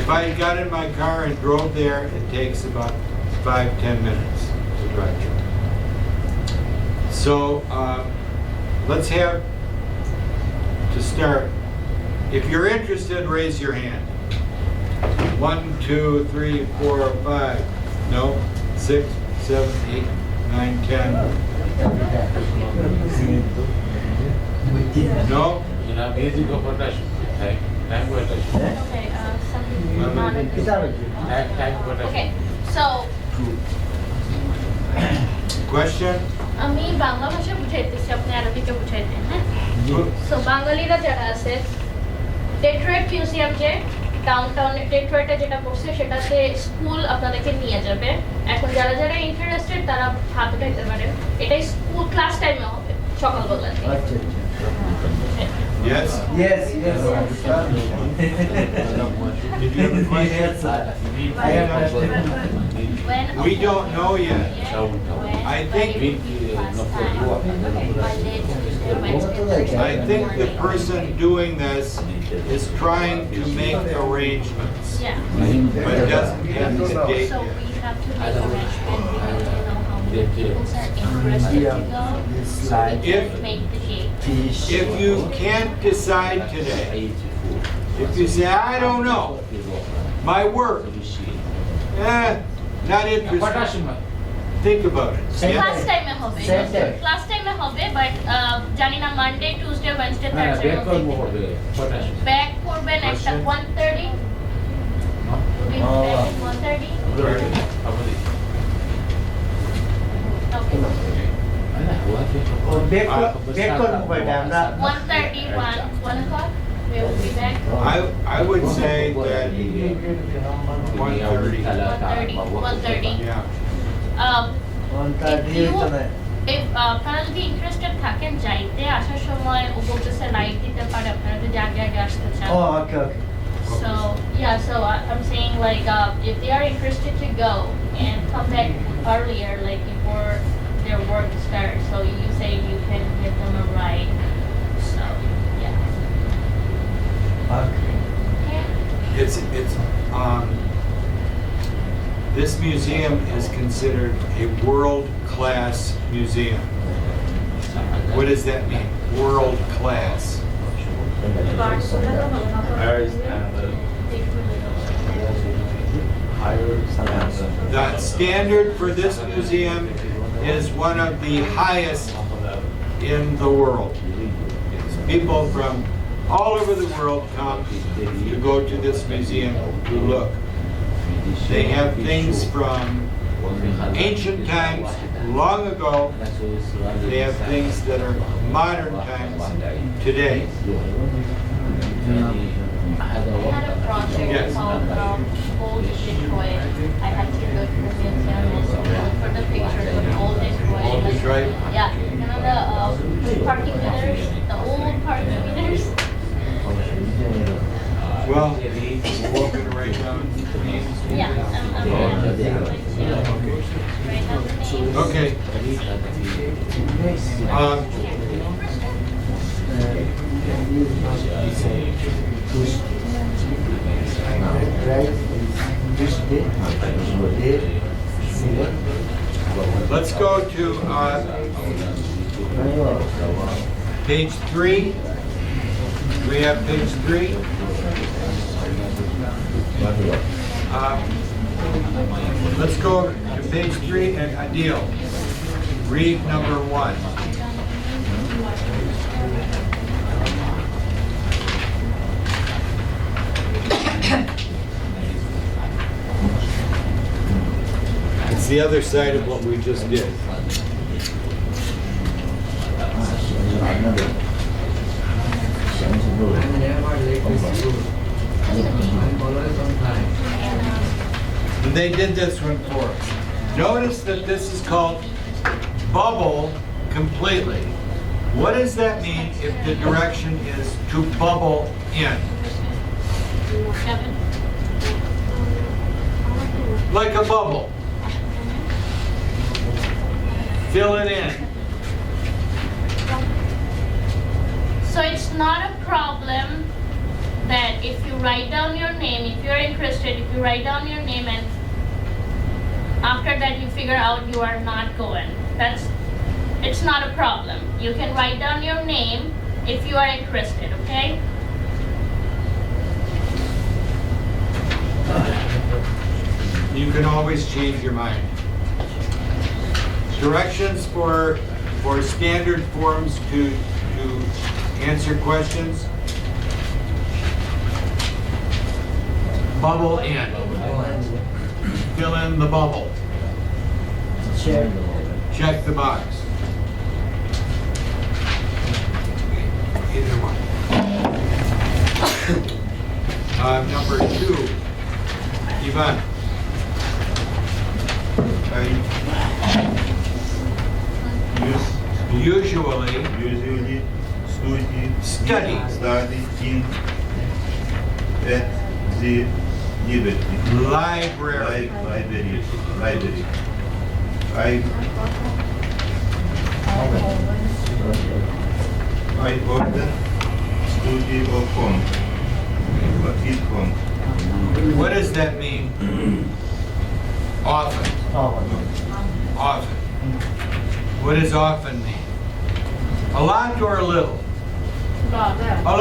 If I got in my car and drove there, it takes about 5-10 minutes to drive there. So let's have, to start, if you're interested, raise your hand. 1, 2, 3, 4, 5. No? 6, 7, 8, 9, 10. No? Okay, okay, so Question? আমি বাংলা ভাষা বুঝাইতেছি, আপনি আরবিতে বুঝাইতেন, হ্যাঁ? So বাঙালিরা যারা আছে, Detroit museum যে ডাউনটাউনে ডেট্রয়েটে যেটা করছে সেটাতে স্কুল আপনাদেরকে নিয়ে যাবে। এখন যারা যারা ইন্টারেস্টেড তারা হাত উঠাইতে পারে। এটাই স্কুল ক্লাস টাইমে হবে, সকালবেলাতে। Yes? Yes, yes. Did you have a question? I have a question. When We don't know yet. I think the person doing this is trying to make arrangements, Yeah. but doesn't have the date So yet. we have to make arrangement. We need to know how many people are interested to go. So we If- can make the date. If you can't decide today, if you say, I don't know, my work, not interested, think about it. Class টাইমে হবে, Same time. Class টাইমে হবে, but জানি না Monday, Tuesday, Wednesday, Thursday back করবেন একটা 1:30 1:30 ওকে Back করবো কয়টা আমরা? 1:30 1 o'clock we will be back. I would say that 1:30. 1:30 Yeah. 1:30 তো না। if আপনারা যদি ইন্টারেস্টেড থাকেন যাইতে, আসার সময় ও বলতেছে লাইট দিতে পারে, আপনারা যদি আগে আগে আসতে চান। Oh, okay, okay. So yeah, so I'm saying like if they are interested to go and come back earlier, like before their work starts, so you say you can give them a ride. So yeah. Okay. Okay. It's this museum is considered a world-class museum. What does that mean? World-class. The standard for this museum is one of the highest in the world. People from all over the world come to go to this museum to look. They have things from ancient times, long ago. They have things that are modern times today. I had a project Yes. called Old Detroit. I had to go to the museum and look for the pictures of Old Detroit. Old Detroit? Yeah, you know the parking meters, the old parking meters. Well, we're walking right down Yeah, I'm going to write down the names. Okay. Let's go to page 3. Do we have page 3? Let's go to page 3 and Adil. Read number 1. It's the other side of what we just did. And they did this one for us. Notice that this is called bubble completely. What does that mean if the direction is to bubble in? Kevin? Like a bubble. Fill it in. So it's not a problem that if you write down your name, if you're interested, if you write down your name and after that you figure out you are not going. It's not a problem. You can write down your name if you are interested, okay? You can always change your mind. Directions for standard forms to answer questions. Bubble in. Fill in the bubble. Check the box. Either one. Number 2. Ivan. Usually study in at the library. library. I often study at home. At home. What does that mean? Often. Often. What does often mean? A lot or a little? A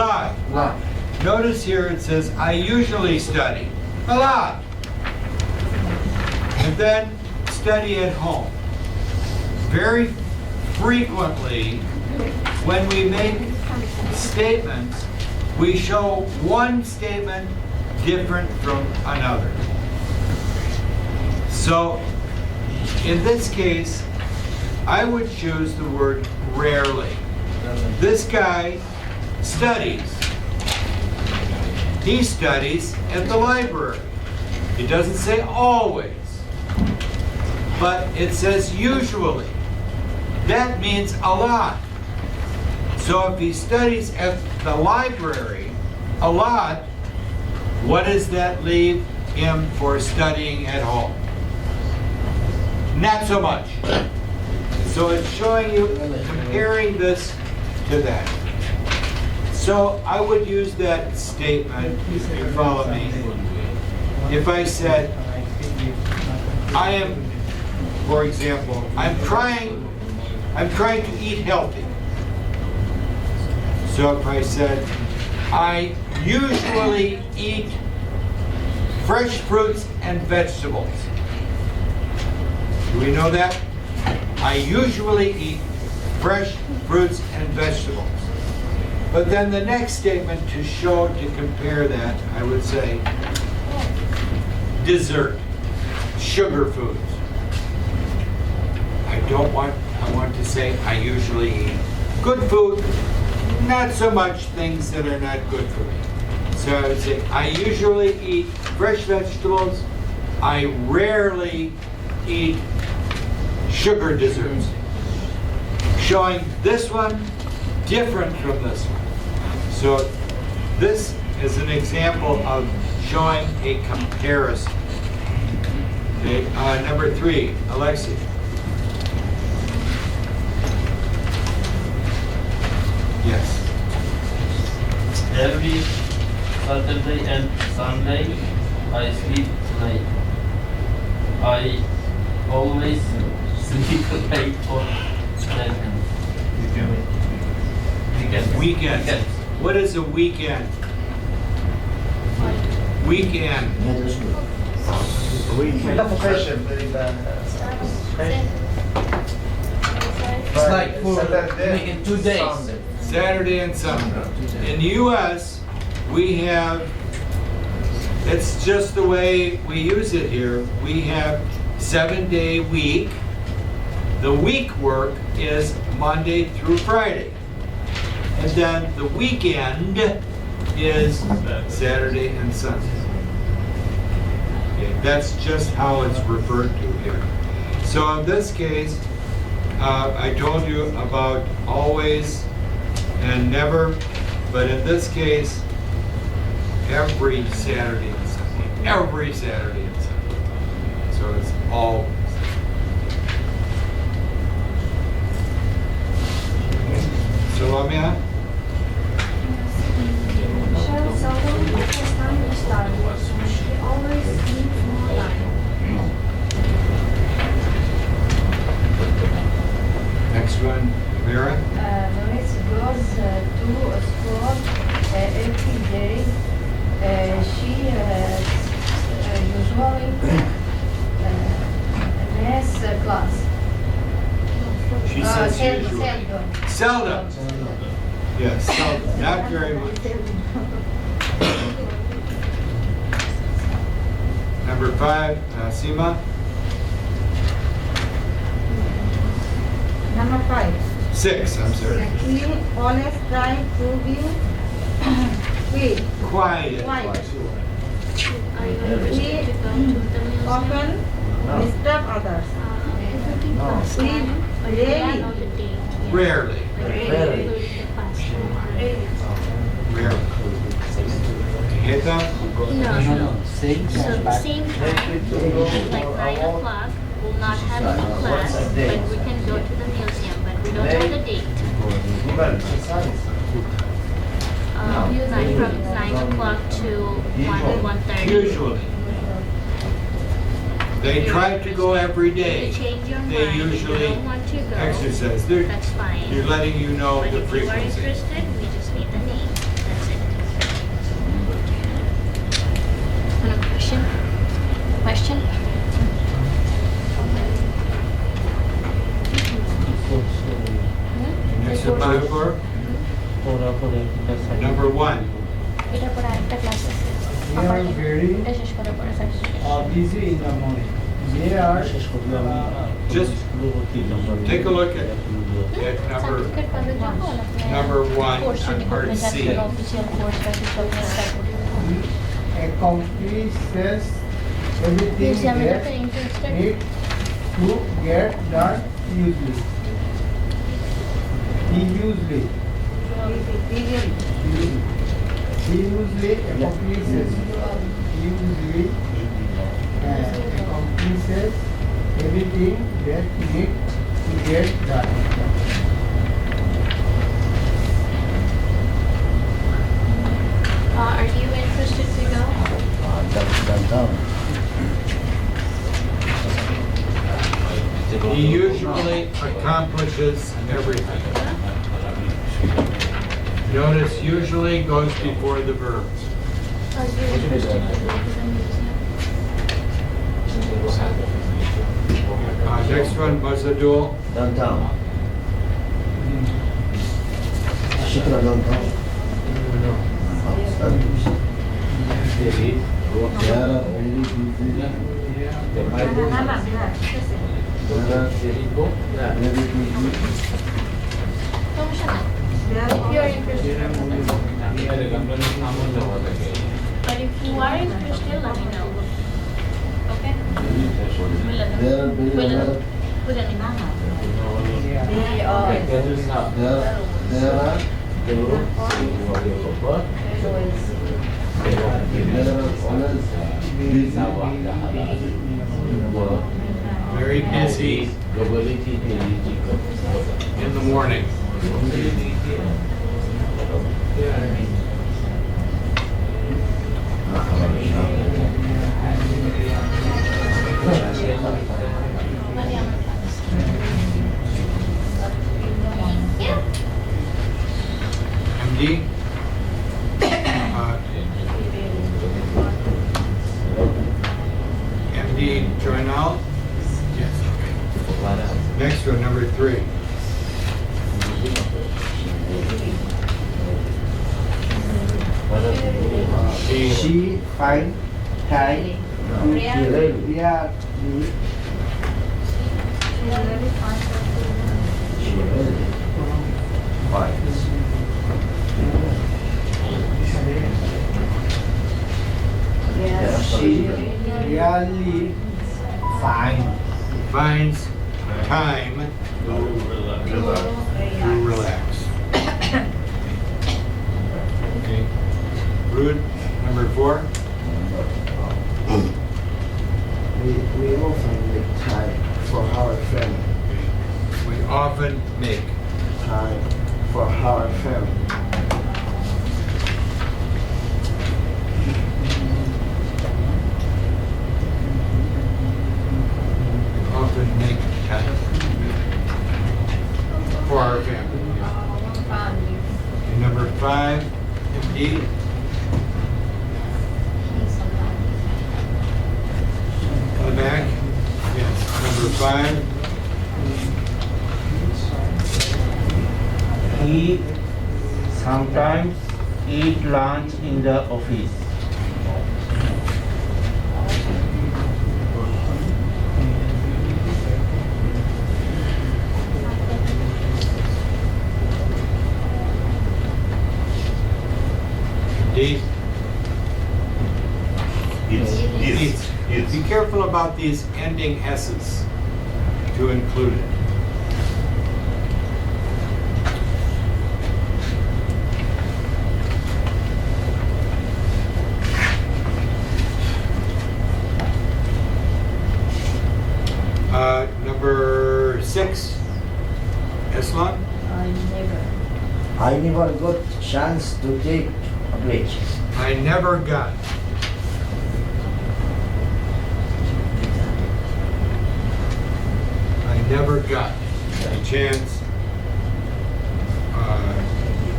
lot. Notice here it says, I usually study. A lot. And then study at home. Very frequently, when we make statements, we show one statement different from another. So, in this case, I would choose the word rarely. This guy studies. He studies at the library. It doesn't say always, but it says usually. That means a lot. So if he studies at the library a lot, what does that leave him for studying at home? Not so much. So it's showing you, comparing this to that. So I would use that statement, if you follow me. If I said, I am, for example, I'm trying to eat healthy. So if I said, I usually eat fresh fruits and vegetables. Do we know that? I usually eat fresh fruits and vegetables. But then the next statement to compare that, I would say, dessert, sugar foods. I want to say I usually eat good food, not so much things that are not good for me. So I would say I usually eat fresh vegetables. I rarely eat sugar desserts. Showing this one different from this one. So this is an example of showing a comparison. Okay, number 3, Alexi. Yes. Every Saturday and Sunday, I sleep late. I always sleep late for weekend. Weekend. What is a weekend? Weekend. Fashion. It's like for Saturday, in 2 days. Sunday. Saturday and Sunday. In the U.S., we have, it's just the way we use it here. We have 7-day week. The week work is Monday through Friday. And then the weekend is Saturday and Sunday. Okay, that's just how it's referred to here. So in this case, I told you about always and never, but in this case, every Saturday and Sunday. Every Saturday and Sunday. So it's always. Salomia? Michelle seldom has time to study. She always needs more time. Next one, Vera? Lois goes to school every day. She usually has class. She says usually. Seldom. Seldom. Yes, seldom. Not very much. Number 5, Sima? Number 5. 6, I'm sorry. He always try to be quick. Quiet. Quiet. Are you interested to go to the museum? Often disturb others. He rarely. Rarely. Rarely. Rarely. Heta? No. Same So the same time, like 9 o'clock, we'll not have any class, but we can go to the museum, but we don't know the date. From 9 o'clock to 1:30. Usually. They try to go every If you day. change your They mind, if you usually don't want to go, exercise. that's fine. You're letting you know But the if you are frequency. interested, we just need the name. That's it. Any question? Question? Next up, Mayur. Number 1. এটা পরে আরেকটা class আছে। They are very এটা শেষ করার পরে busy in the morning. They are Just take a look at certificate পাবে যখন number 1 কোর্সের on part ডিপার্টমেন্ট C. আছে অফিসিয়াল কোর্স বা কিছু স্টার্ট করতে accomplishes everything মিউজিয়ামে that তো interested need to get done usually. He usually accomplishes everything that need to get done. Are you interested to go? He usually accomplishes everything. Notice usually goes before the verb. Are you interested to go to the museum? Next one, Mazadul. Downtown. Shukra downtown. They are very busy. They might be very busy. সমস্যা নাই। If you are interested, but if you are interested, let me know. Okay? They are very We'll alert. put an email. There are always busy. Number. Very busy in the morning. MD? MD join out? Yes, okay. Next one, number 3. She find time to really she really Finds time to relax. Okay. Rude, number 4. we often make time for our family. We often make Time for our family. time for our family. Okay, number 5, MD. In the back? Yes, number 5. He sometimes eat lunch in the office. D. It's. Be careful about these ending S's to include it. Number 6, Islam. I never got chance to take a break. I never got. I never got a chance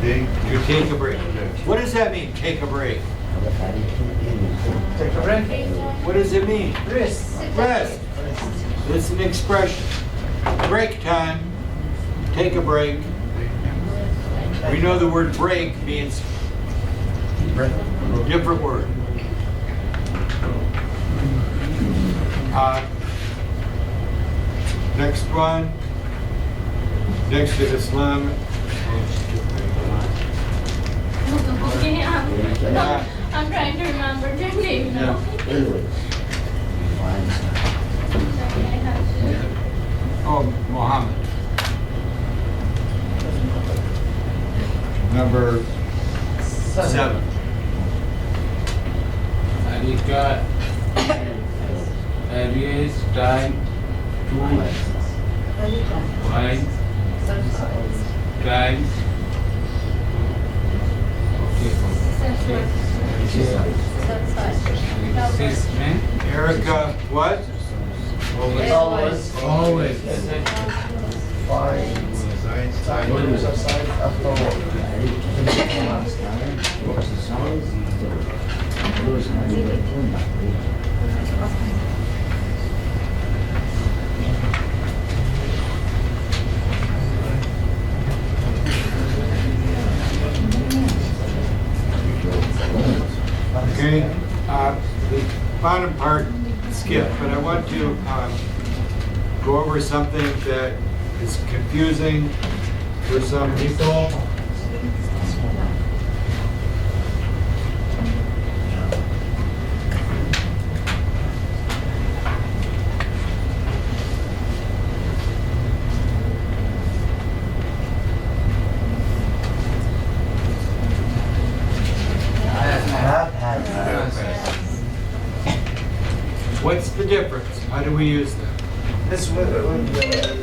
to take a break. What does that mean, take a break? Take a break. What does it mean? Rest. Rest. It's an expression. Break time. Take a break. We know the word break means a different word. Next one. Next to Islam. I'm trying to remember their name now. Anyway, Oh, Muhammad. Number 7. Alika areas time to find time. Assessment. Erica, what? Always. Always. Fine. Time to exercise after work. Okay, the bottom part skipped, but I want to go over something that is confusing for some people. What's the difference? How do we use them? This one,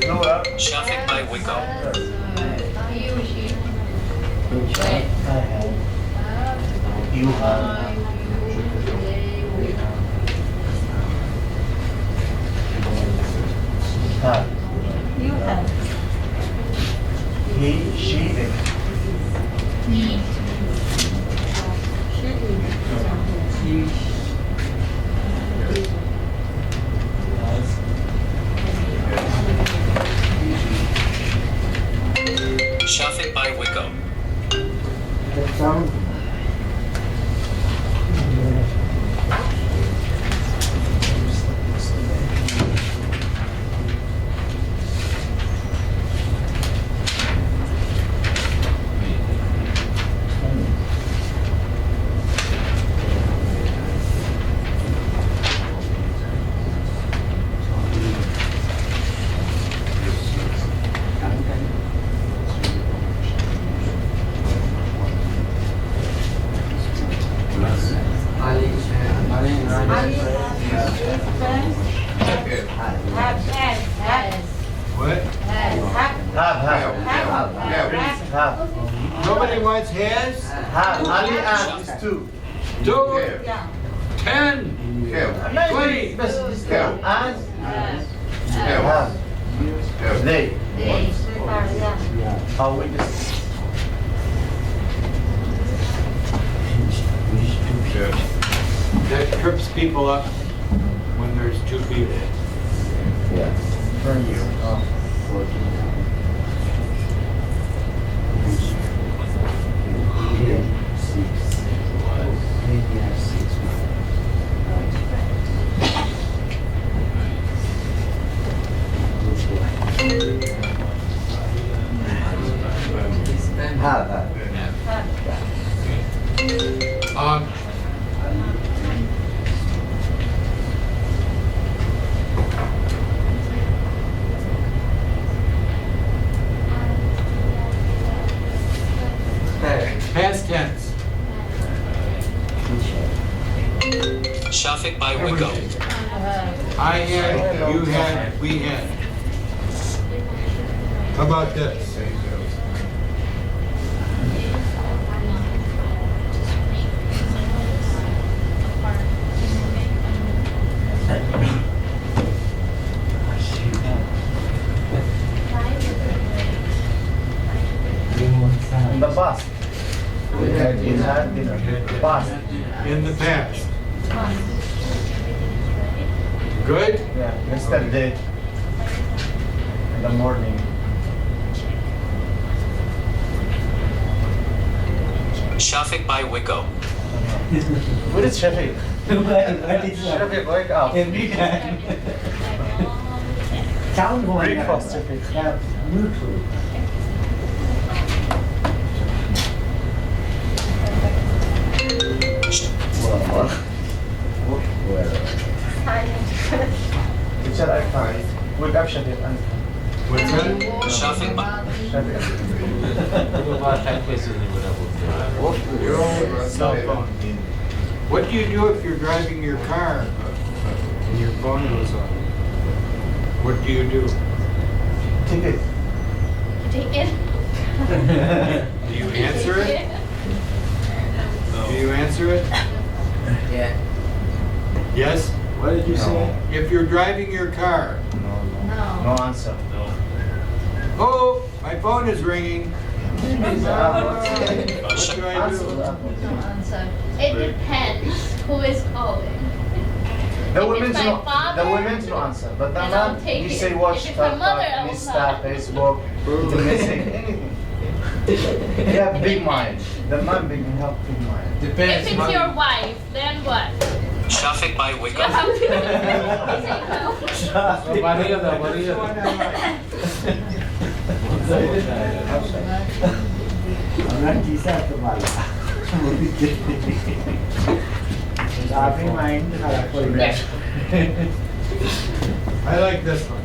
no, Traffic by Wickham. Which I have. You have. Have. You have. He, she, it. He, Traffic by Wickham. The sound. What? Have. Nobody wants has? Have. Ali and is two. Do it. Yeah. 10, 20. And. Have. They. Yeah. How we just. That trips people up when there's two people. Yeah. Turn you off. 14. Have. Past tense. Traffic by Wickham. I had, you had, we had. How about this? In the past. We had dinner. Past. In the past. Good? Yeah. Yesterday. In the morning. Traffic by Wickham. What is Shafiq? Shafiq, wake up. Every time. Sound breakfast, Shafiq. Yeah, neutral. Teacher, I find. Wake up, Shafiq. What's that? Traffic by Shafiq. Your own cell phone. What do you do if you're driving your car and your phone goes off? What do you do? Take it. take it. Do you answer it? Do you answer it? Yeah. Yes? What did you say? If you're driving your car, No answer. oh, my phone is ringing. What do I do? It depends who is calling. The If women's it's my no, father, the women's no answer. But the then I'll man, take he it. say watch If it's my mother, I will Insta, not. Facebook, the message, anything. He have big mind. The man big have big mind. If Depends. it's man. your wife, then what? Traffic by You Wickham. have to say no. Orang kisah kepala. Tapi main kalau There. I like this one.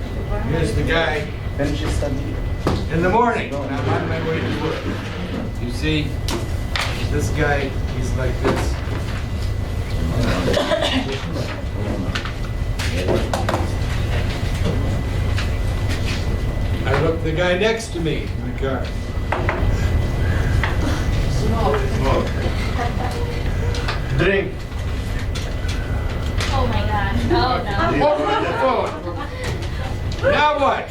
Here's the guy Then she study. in the morning when I'm on my way to work. You see, this guy, he's like this. with the guy next to me in the car. Smoke. Drink. Oh my God. Oh no. Over the phone. Now what?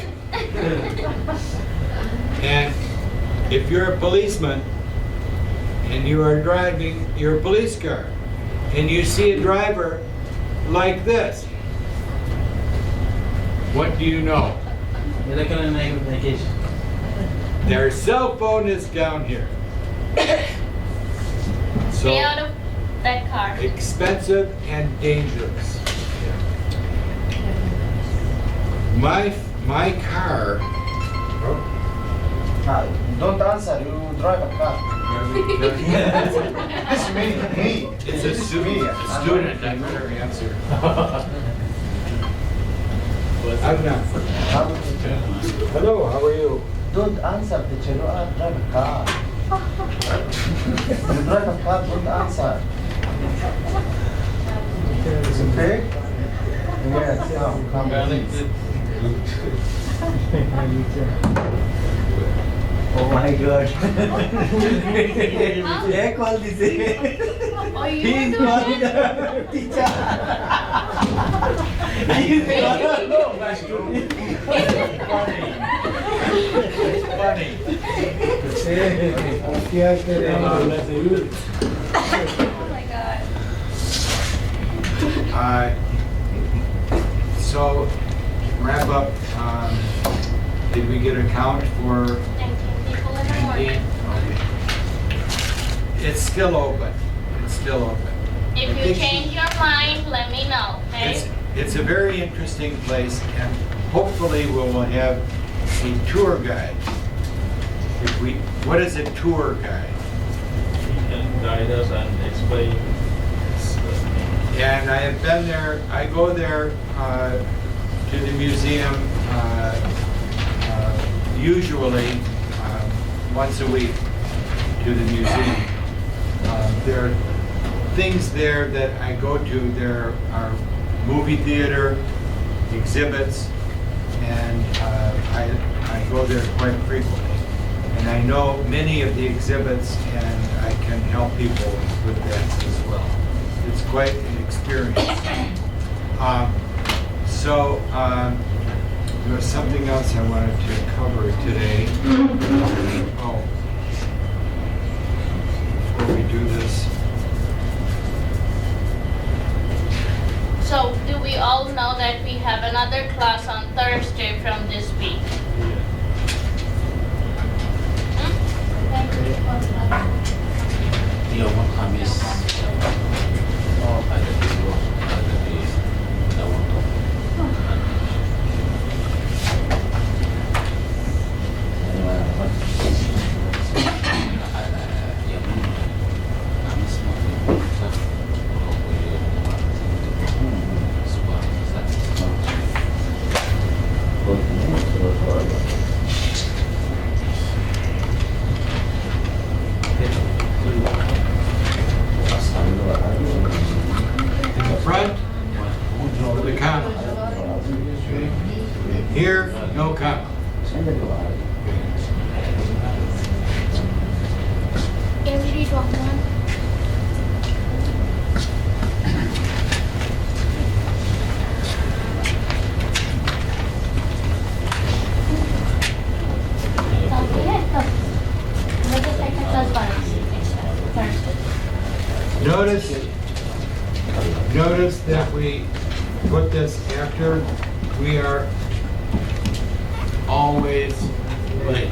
And if you're a policeman and you are driving your police car and you see a driver like this, what do you know? Their cell phone is down here. Stay out So of that car. expensive and dangerous. My car. Don't answer, you drive a car. This me. It's a student. I better answer. Agna. Hello, how are you? Don't answer, teacher, you are drive a car. You drive a car, don't answer. Is it okay? Yes, yeah, come Oh my God. Yeah, call this. Oh, you He is were calling doing it? the teacher. He is क्या करें? Oh my God. So, wrap up. Did we get a count for 19 people in the morning. 19? Okay. It's still open. It's still open. If I you think change your mind, let me know, okay? It's a very interesting place, and hopefully we will have a tour guide. What is a tour guide? He can guide us and explain. And I have been there, I go there to the museum usually once a week to the museum. There are things there that I go to. There are movie theater, exhibits, and I go there quite frequently. And I know many of the exhibits, and I can help people with that as well. It's quite an experience. There was something else I wanted to cover today. Oh, before we do this. So, do we all know that we have another class on Thursday from this week? يوم الخميس ada di In the front, with the comma. Here, no comma. Can we read one? Notice that we put this after we are always late.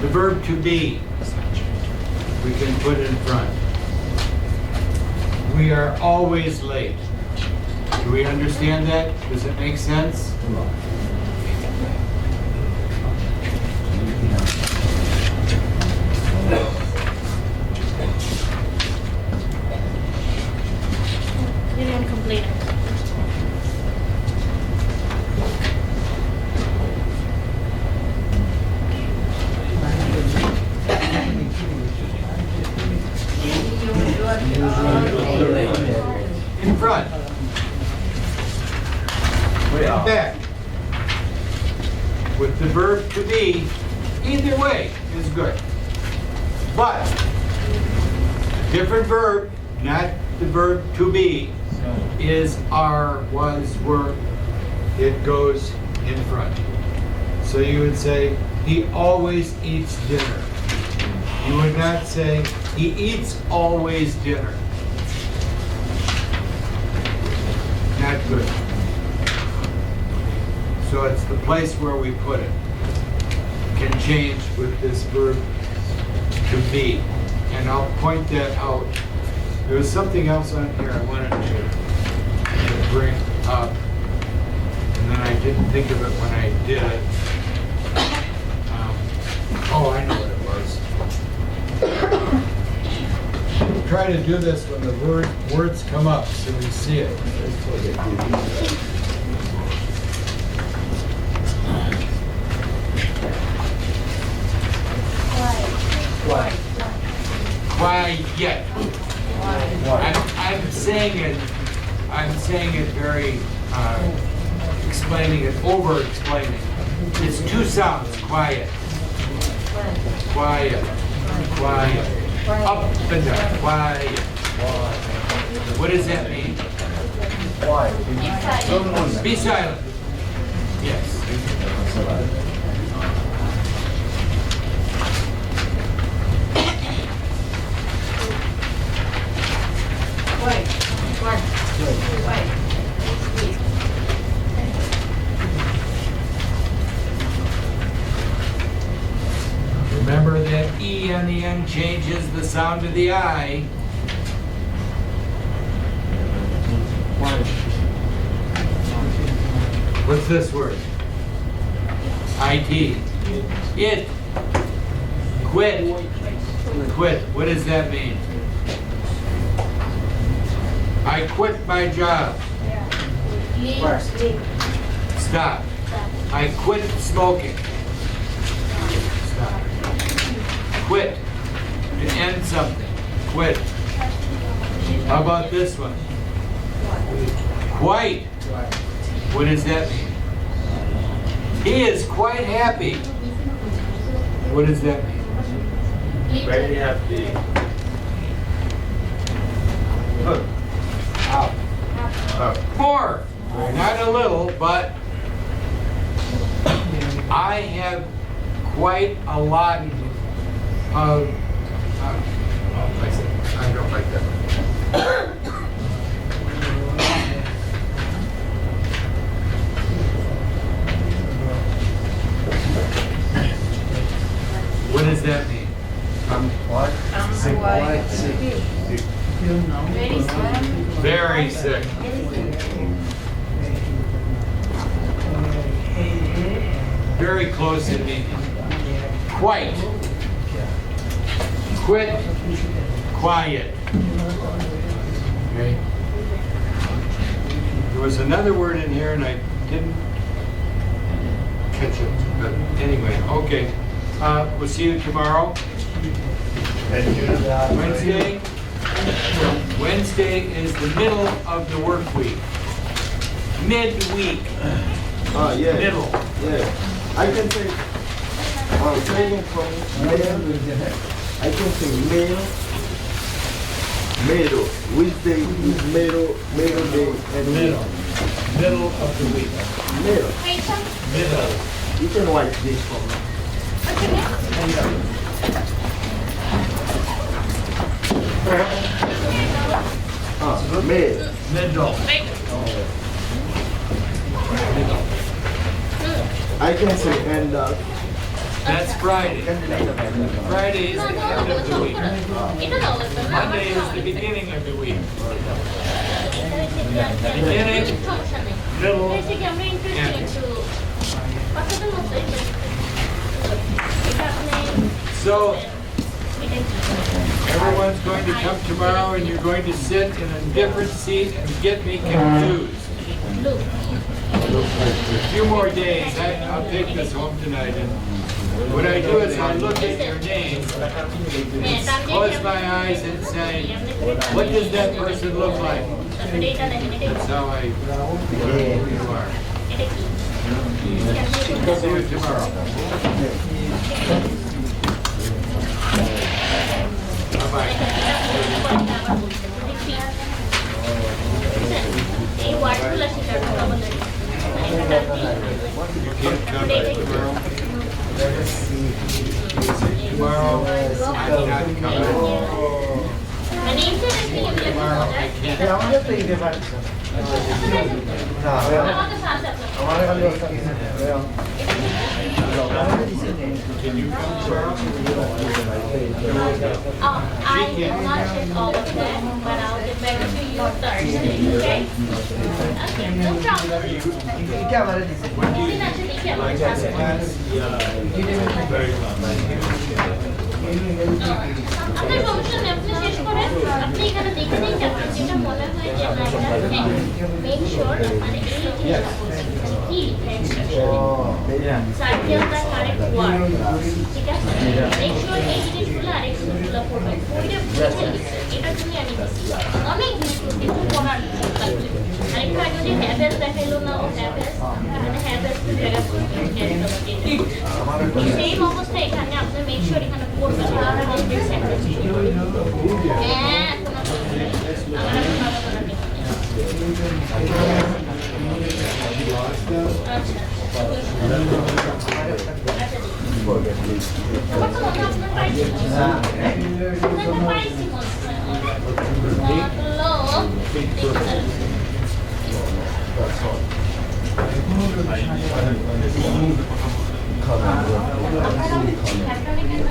The verb to be, we can put in front. We are always late. Do we understand that? Does it make sense? You didn't complete it. In front. In back. With the verb to be, either way is good. But, a different verb, not the verb to be, is, are, was, were. It goes in front. So you would say, he always eats dinner. You would not say, he eats always dinner. Not good. So it's the place where we put it. Can change with this verb to be. And I'll point that out. There was something else on here I wanted to bring up. And then I didn't think of it when I did it. Oh, I know what it was. Try to do this when the words come up so we see it. Quiet. I'm saying it very, explaining it, over-explaining. It's two sounds, quiet. Quiet. Up and down, quiet. What does that mean? Quiet. Be silent. Yes. Remember that E on the end changes the sound of the I. What's this word? IT. It. Quit. Quit. What does that mean? I quit my job. Stop. I quit smoking. Stop. Quit. To end something. Quit. How about this one? Quite. What does that mean? He is quite happy. What does that mean? Very happy. More. Not a little, but I have quite a lot of. I don't like that. What does that mean? Very sick. Very close in meaning. Quite. Quit. Quiet. Okay. There was another word in here and I didn't catch it. But anyway, okay. We'll see you tomorrow. Wednesday. Wednesday is the middle of the work week. Midweek. Yeah. Middle. Yeah. I can say, training from mail. I can say mail. Middle. Wednesday is middle day and Middle. week. Middle of the week. Middle. Middle. You can wipe this for me. Middle. Middle. Middle. I can say end That's Friday. Friday is the end of the week. Monday is the beginning of the week. Beginning, middle, end. So, everyone's going to come tomorrow and you're going to sit in a different seat and get me confused. A few more days. I'll take this home tonight and What I do is I look at your name, close my eyes and say, what does that person look like? That's how I know who you are. See you tomorrow. Bye-bye. এই ওয়ার্ডগুলো শেখার কথা বলে You can't come back tomorrow? Tomorrow, I'm not coming. মানে interesting Tomorrow, I can't. Yeah, I'm just thinking about it. আমাকে সাথে हमारे वाले उसका Can you come tomorrow? I will not check all of them, but I'll get back to you Thursday, okay? Okay, no problem. क्या हमारे दिसे Isin আছে দেখি আমার সাথে। আপনার সমস্যা নেই, আপনি শেষ করেন। আপনি এখানে দেখে নিন যে আপনার যেটা মনে হয় যে না এটা হ্যাঁ, make sure আপনার এই জিনিসটা বলছেন, কি লিখেছেন। Circle the correct word. ঠিক আছে? Make sure এই জিনিসগুলো আরেকটু ফলো করবেন। পড়ে বুঝে লিখছেন। এটার জন্য আমি দিচ্ছি। অনেক জিনিস কিন্তু পড়ার লাগবে। আরেকটু আগে যে হ্যাভেস দেখাইলো না ও হ্যাভেস, এখানে হ্যাভেস জায়গা সেম অবস্থা এখানে আপনি মেক শিওর এখানে করবেন আর কমপ্লিট সেন্টেন্স হ্যাঁ আমার ভালো করে দিন আচ্ছা আপনারা